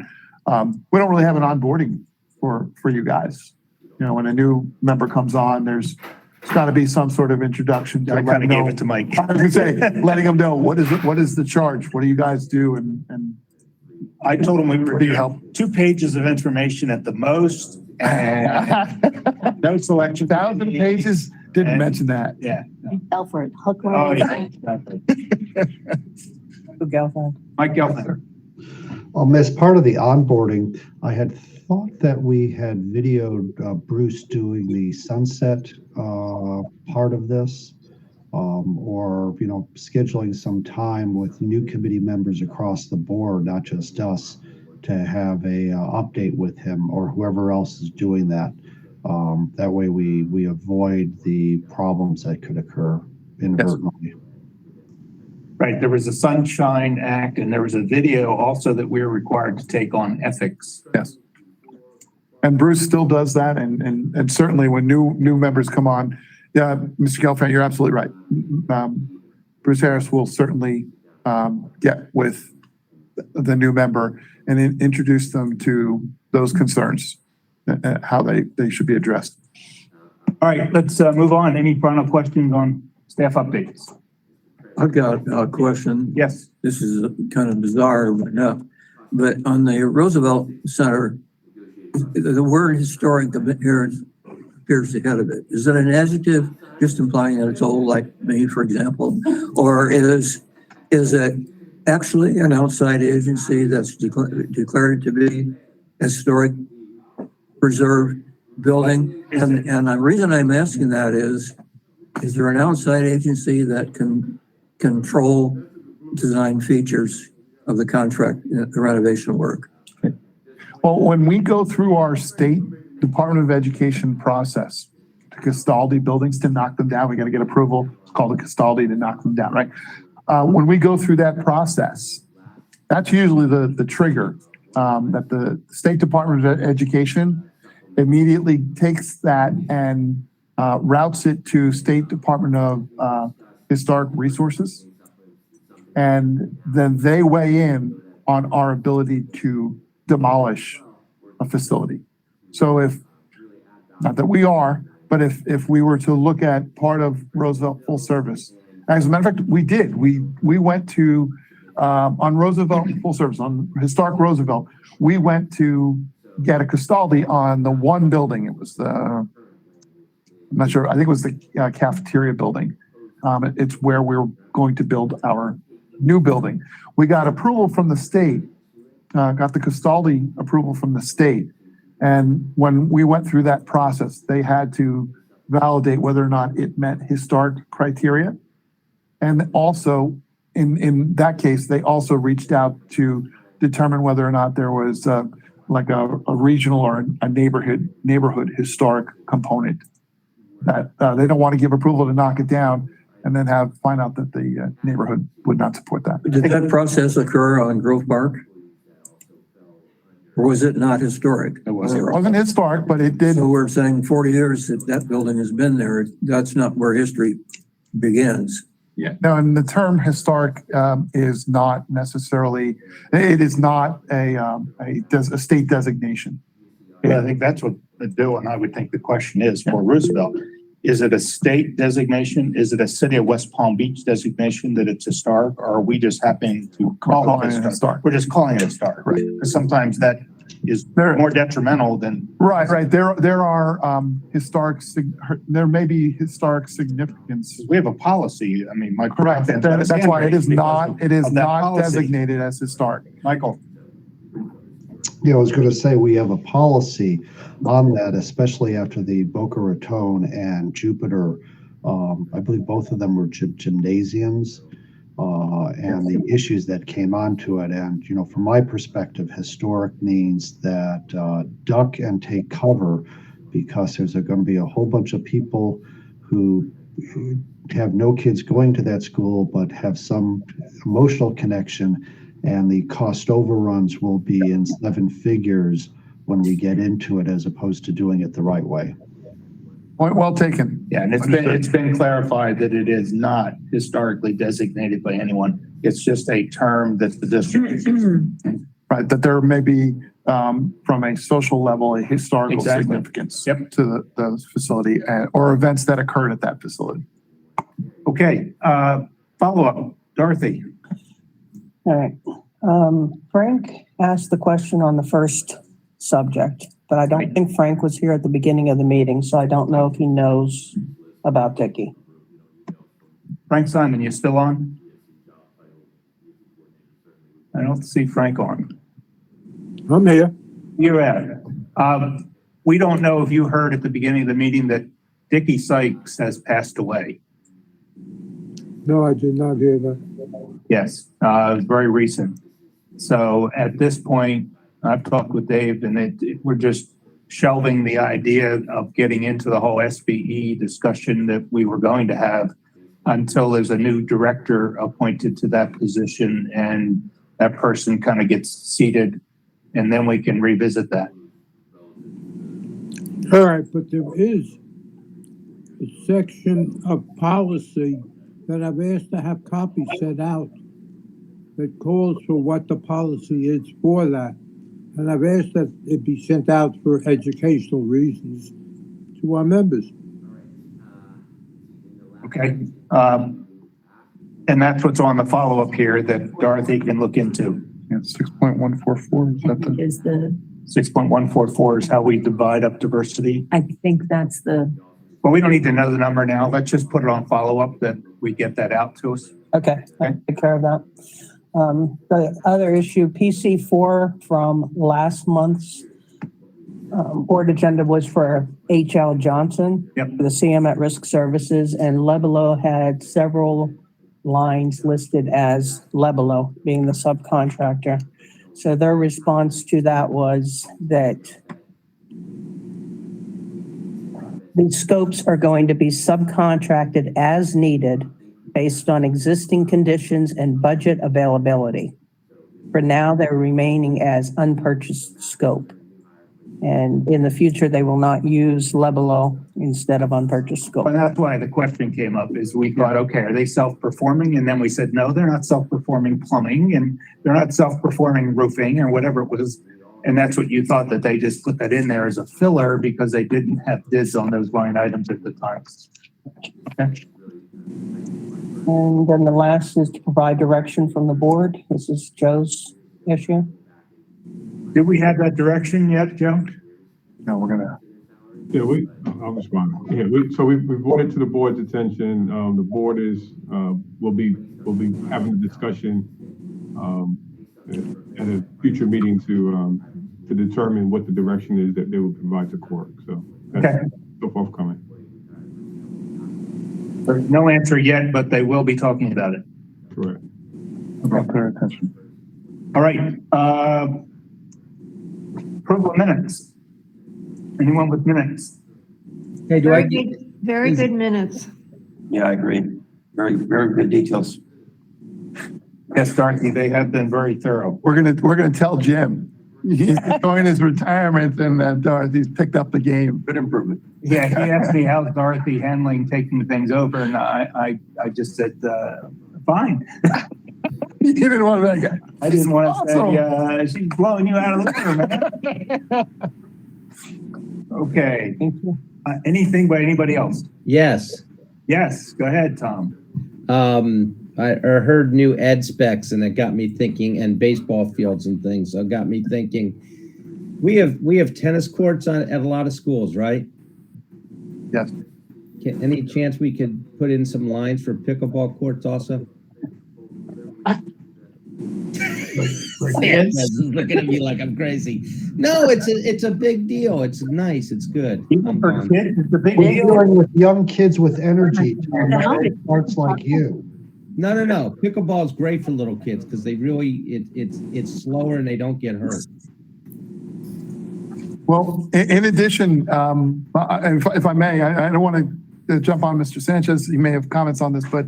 We don't really have an onboarding for you guys. You know, when a new member comes on, there's got to be some sort of introduction. I kind of gave it to Mike. I was gonna say, letting them know what is the charge? What do you guys do? And I told him we were Big doing help. 2 pages of information at the most and no selection. 1,000 pages. Didn't mention that. Yeah. You fell for it. Hook, line, Oh, and yeah, sinker. exactly. Mike Gelfand. As part of the onboarding, I had thought that we had videoed Bruce doing the sunset part of this, or scheduling some time with new committee members across the board, not just us, to have a update with him or whoever else is doing that. That way we avoid the problems that could occur inadvertently. Right, there was a Sunshine Act and there was a video also that we were required to take on ethics. Yes. And Bruce still does that, and certainly when new members come on, yeah, Mr. Gelfand, you're absolutely right. Bruce Harris will certainly get with the new member and introduce them to those concerns, how they should be addressed. All right, let's move on. Any final questions on staff updates? I've got a question. Yes. This is kind of bizarre enough, but on the Roosevelt Center, the word historic appears ahead of it. Is it an adjective just implying that it's old, like me, for example? Or is it actually an outside agency that's declared to be a historic preserved building? And the reason I'm asking that is there an outside agency that can control design features of the contract, the renovation work? Well, when we go through our state Department of Education process, to Castaldi buildings to knock them down, we got to get approval. It's called a Castaldi to knock them down, right? When we go through that process, that's usually the trigger that the State Department of Education immediately takes that and routes it to State Department of Historic Resources. And then they weigh in on our ability to demolish a facility. So if, not that we are, but if we were to look at part of Roosevelt full service, as a matter of fact, we did. We went to, on Roosevelt full service, on historic Roosevelt, we went to get a Castaldi on the one building. It was the, I'm not sure, I think it was the cafeteria building. It's where we're going to build our new building. We got approval from the state, got the Castaldi approval from the state. And when we went through that process, they had to validate whether or not it met historic criteria. And also, in that case, they also reached out to determine whether or not there was like a regional or a neighborhood historic component that they don't want to give approval to knock it down and then find out that the neighborhood would not support that. Did that process occur on Grove Park? Or was it not historic? It wasn't historic, but it did. So we're saying 40 years that that building has been there. That's not where history begins. Yeah. No, and the term historic is not necessarily, it is not a state designation. Yeah, I think that's what they're doing. I would think the question is for Roosevelt. Is it a state designation? Is it a city of West Palm Beach designation that it's historic, or are we just happening to call it historic? We're just calling it historic, right? Because sometimes that is more detrimental than. Right. There are there may be historic significance. We have a policy. I mean, Michael. Correct. That's why it is not designated as historic. Michael. Yeah, I was going to say we have a policy on that, especially after the Boca Raton and Jupiter. I believe both of them were gymnasiums and the issues that came onto it. And, you know, from my perspective, historic means that duck and take cover, because there's going to be a whole bunch of people who have no kids going to that school, but have some emotional connection. And the cost overruns will be in 7 figures when we get into it, as opposed to doing it the right way. Point well taken. Yeah, and it's been clarified that it is not historically designated by anyone. It's just a term that the district uses. Right, that there may be from a social level a historical significance to the facility or events that occurred at that facility. Okay, follow up, Dorothy. All right. Frank asked the question on the first subject, but I don't think Frank was here at the beginning of the meeting, so I don't know if he knows about Dickey. Frank Simon, you still on? I don't see Frank on. I'm here. You're at. We don't know if you heard at the beginning of the meeting that Dickey Sykes has passed away. No, I did not hear that. Yes, it was very recent. So at this point, I've talked with Dave, and we're just shelving the idea of getting into the whole SBE discussion that we were going to have until there's a new director appointed to that position and that person kind of gets seated, and then we can revisit that. All right, but there is a section of policy that I've asked to have copies sent out that calls for what the policy is for that. And I've asked that it be sent out for educational reasons to our members. Okay. And that's what's on the follow-up here that Dorothy can look into. Yeah, 6.144, is that the? Is the, 6.144 is how we divide up diversity. I think that's the, Well, we don't need to know the number now. Let's just put it on follow-up that we get that out to us. Okay, I'll take care of that. The other issue, PC4 from last month's board agenda was for H.L. Johnson. Yep. The CM at Risk Services, and Lebelo had several lines listed as Lebelo being the subcontractor. So their response to that was that the scopes are going to be subcontracted as needed based on existing conditions and budget availability. For now, they're remaining as unpurchased scope. And in the future, they will not use Lebelo instead of unpurchased scope. Well, that's why the question came up is we thought, okay, are they self-performing? And then we said, no, they're not self-performing plumbing and they're not self-performing roofing or whatever it was. And that's what you thought, that they just put that in there as a filler because they didn't have bids on those line items at the time. Okay. And then the last is to provide direction from the board. This is Joe's issue. Did we have that direction yet, Joe? No, we're gonna. Yeah, I'll respond. Yeah, we brought it to the board's attention. The board will be having a discussion at a future meeting to determine what the direction is that they will provide to CORC. So that's so forthcoming. There's no answer yet, but they will be talking about it. Correct. Okay. Pay attention. All right. Approval of minutes. Anyone with minutes? Hey, Very good minutes. Yeah, I agree. Very, very good details. Yes, Dorothy, they have been very thorough. We're gonna tell Jim he's enjoying his retirement and that Dorothy's picked up the game. Good improvement. Yeah, he asked me how's Dorothy handling taking things over, and I just said, fine. You didn't want that guy. I didn't want to say, she's blowing you out of the water, man. Okay. Anything by anybody else? Yes. Yes, go ahead, Tom. I heard new ed specs and it got me thinking, and baseball fields and things. So it got me thinking, we have tennis courts at a lot of schools, right? Yes. Any chance we could put in some lines for pickleball courts also? Yes. Looking at me like I'm crazy. No, it's a big deal. It's nice. It's good. We're dealing with young kids with energy, parts like you. No. Pickleball is great for little kids because they really it's slower and they don't get hurt. Well, in addition, if I may, I don't want to jump on Mr. Sanchez. He may have comments on this, but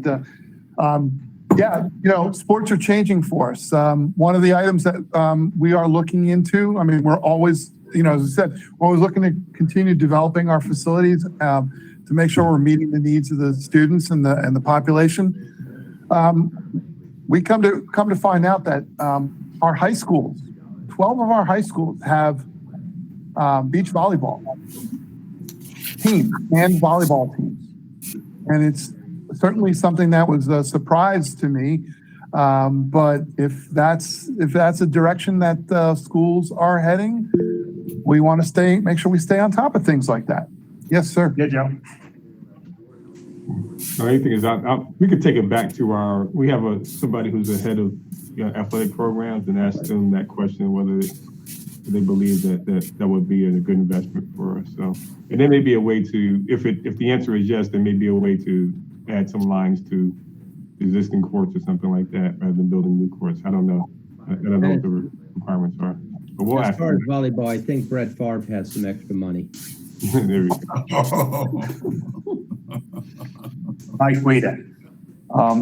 yeah, sports are changing for us. One of the items that we are looking into, I mean, we're always, as I said, we're always looking to continue developing our facilities to make sure we're meeting the needs of the students and the population. We come to find out that our high schools, 12 of our high schools have beach volleyball teams and volleyball teams, and it's certainly something that was a surprise to me. But if that's a direction that schools are heading, we want to make sure we stay on top of things like that. Yes, sir. Yeah, Joe. The only thing is, we could take it back to we have somebody who's the head of athletic programs and ask them that question, whether they believe that would be a good investment for us. So, and there may be a way to, if the answer is yes, there may be a way to add some lines to existing courts or something like that, rather than building new courts. I don't know. I don't know what the requirements are, but we'll As ask. far as volleyball, I think Brett Favre has some extra money. There we go. Mike Wida.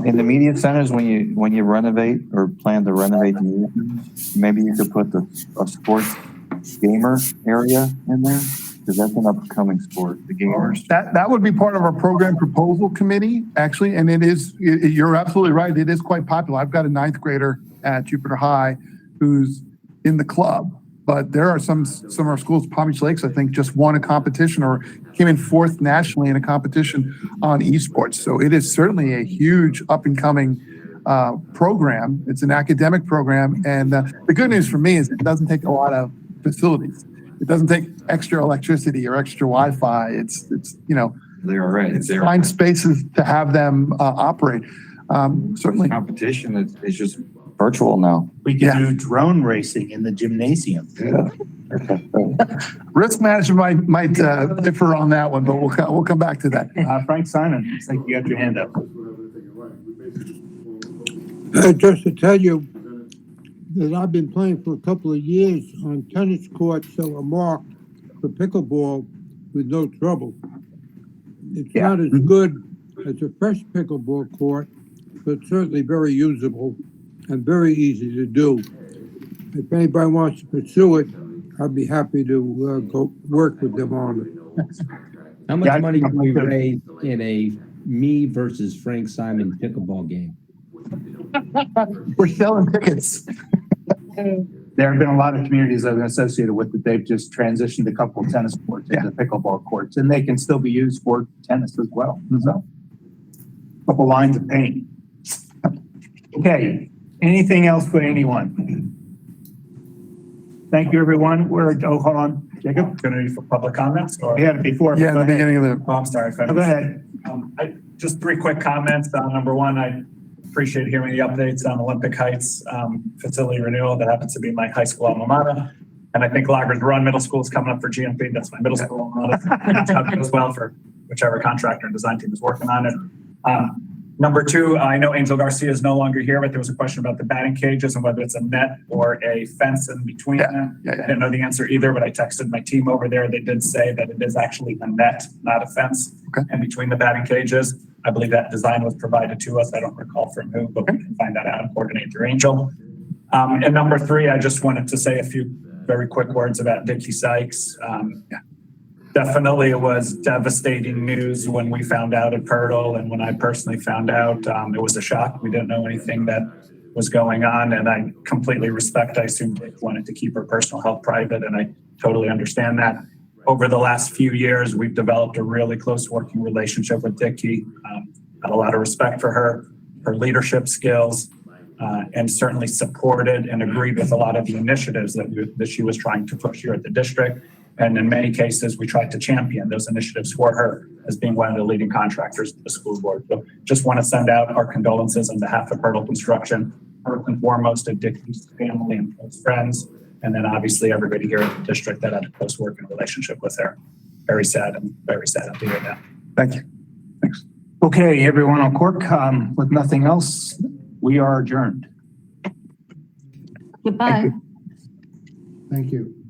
In the media centers, when you renovate or plan to renovate the media centers, maybe you could put a sports gamer area in there. Because that's an upcoming sport, the gamers. That would be part of our program proposal committee, actually, and you're absolutely right, it is quite popular. I've got a ninth grader at Jupiter High who's in the club, but there are some of our schools, Palm Beach Lakes, I think, just won a competition or came in fourth nationally in a competition on esports. So it is certainly a huge up and coming program. It's an academic program, and the good news for me is it doesn't take a lot of facilities. It doesn't take extra electricity or extra Wi-Fi. It's They're right. find spaces to have them operate. Certainly. Competition is just virtual now. We can do drone racing in the gymnasium. Yeah. Risk management might differ on that one, but we'll come back to that. Frank Simon, I think you got your hand up. Just to tell you that I've been playing for a couple of years on tennis courts that were marked for pickleball with no trouble. It's not as good as a fresh pickleball court, but certainly very usable and very easy to do. If anybody wants to pursue it, I'd be happy to go work with them on it. How much money can we raise in a me versus Frank Simon pickleball game? We're selling tickets. There have been a lot of communities that have been associated with it. They've just transitioned a couple of tennis courts into pickleball courts, and they can still be used for tennis as well. So, a couple lines of paint. Okay, anything else for anyone? Thank you, everyone. Hold on, Jacob. Going to be for public comments? Or? We had it before. Yeah, in the beginning of the. Oh, I'm sorry. Go ahead. Just 3 quick comments. Number one, I appreciate hearing the updates on Olympic Heights facility renewal. That happens to be my high school alma mater. And I think Loggers Run Middle School is coming up for GMP. That's my middle school alma mater. That goes well for whichever contractor and design team is working on it. Number 2, I know Angel Garcia is no longer here, but there was a question about the batting cages and whether it's a net or a fence in between them. I didn't know the answer either, but I texted my team over there. They did say that it is actually a net, not a fence, in between the batting cages. I believe that design was provided to us. I don't recall from who, but we can find that out and coordinate through Angel. And number 3, I just wanted to say a few very quick words about Dickie Sykes. Definitely it was devastating news when we found out at Purtle, and when I personally found out, it was a shock. We didn't know anything that was going on, and I completely respect. I assume Dick wanted to keep her personal health private, and I totally understand that. Over the last few years, we've developed a really close working relationship with Dickie. Had a lot of respect for her leadership skills, and certainly supported and agreed with a lot of the initiatives that she was trying to push here at the district. And in many cases, we tried to champion those initiatives for her as being one of the leading contractors of the school board. So just want to send out our condolences on behalf of Purtle Construction, first and foremost to Dickie's family and close friends, and then obviously everybody here at the district that had a close working relationship with her. Very sad to hear that. Thank you. Thanks. Okay, everyone on CORC, with nothing else, we are adjourned. Goodbye. Thank you.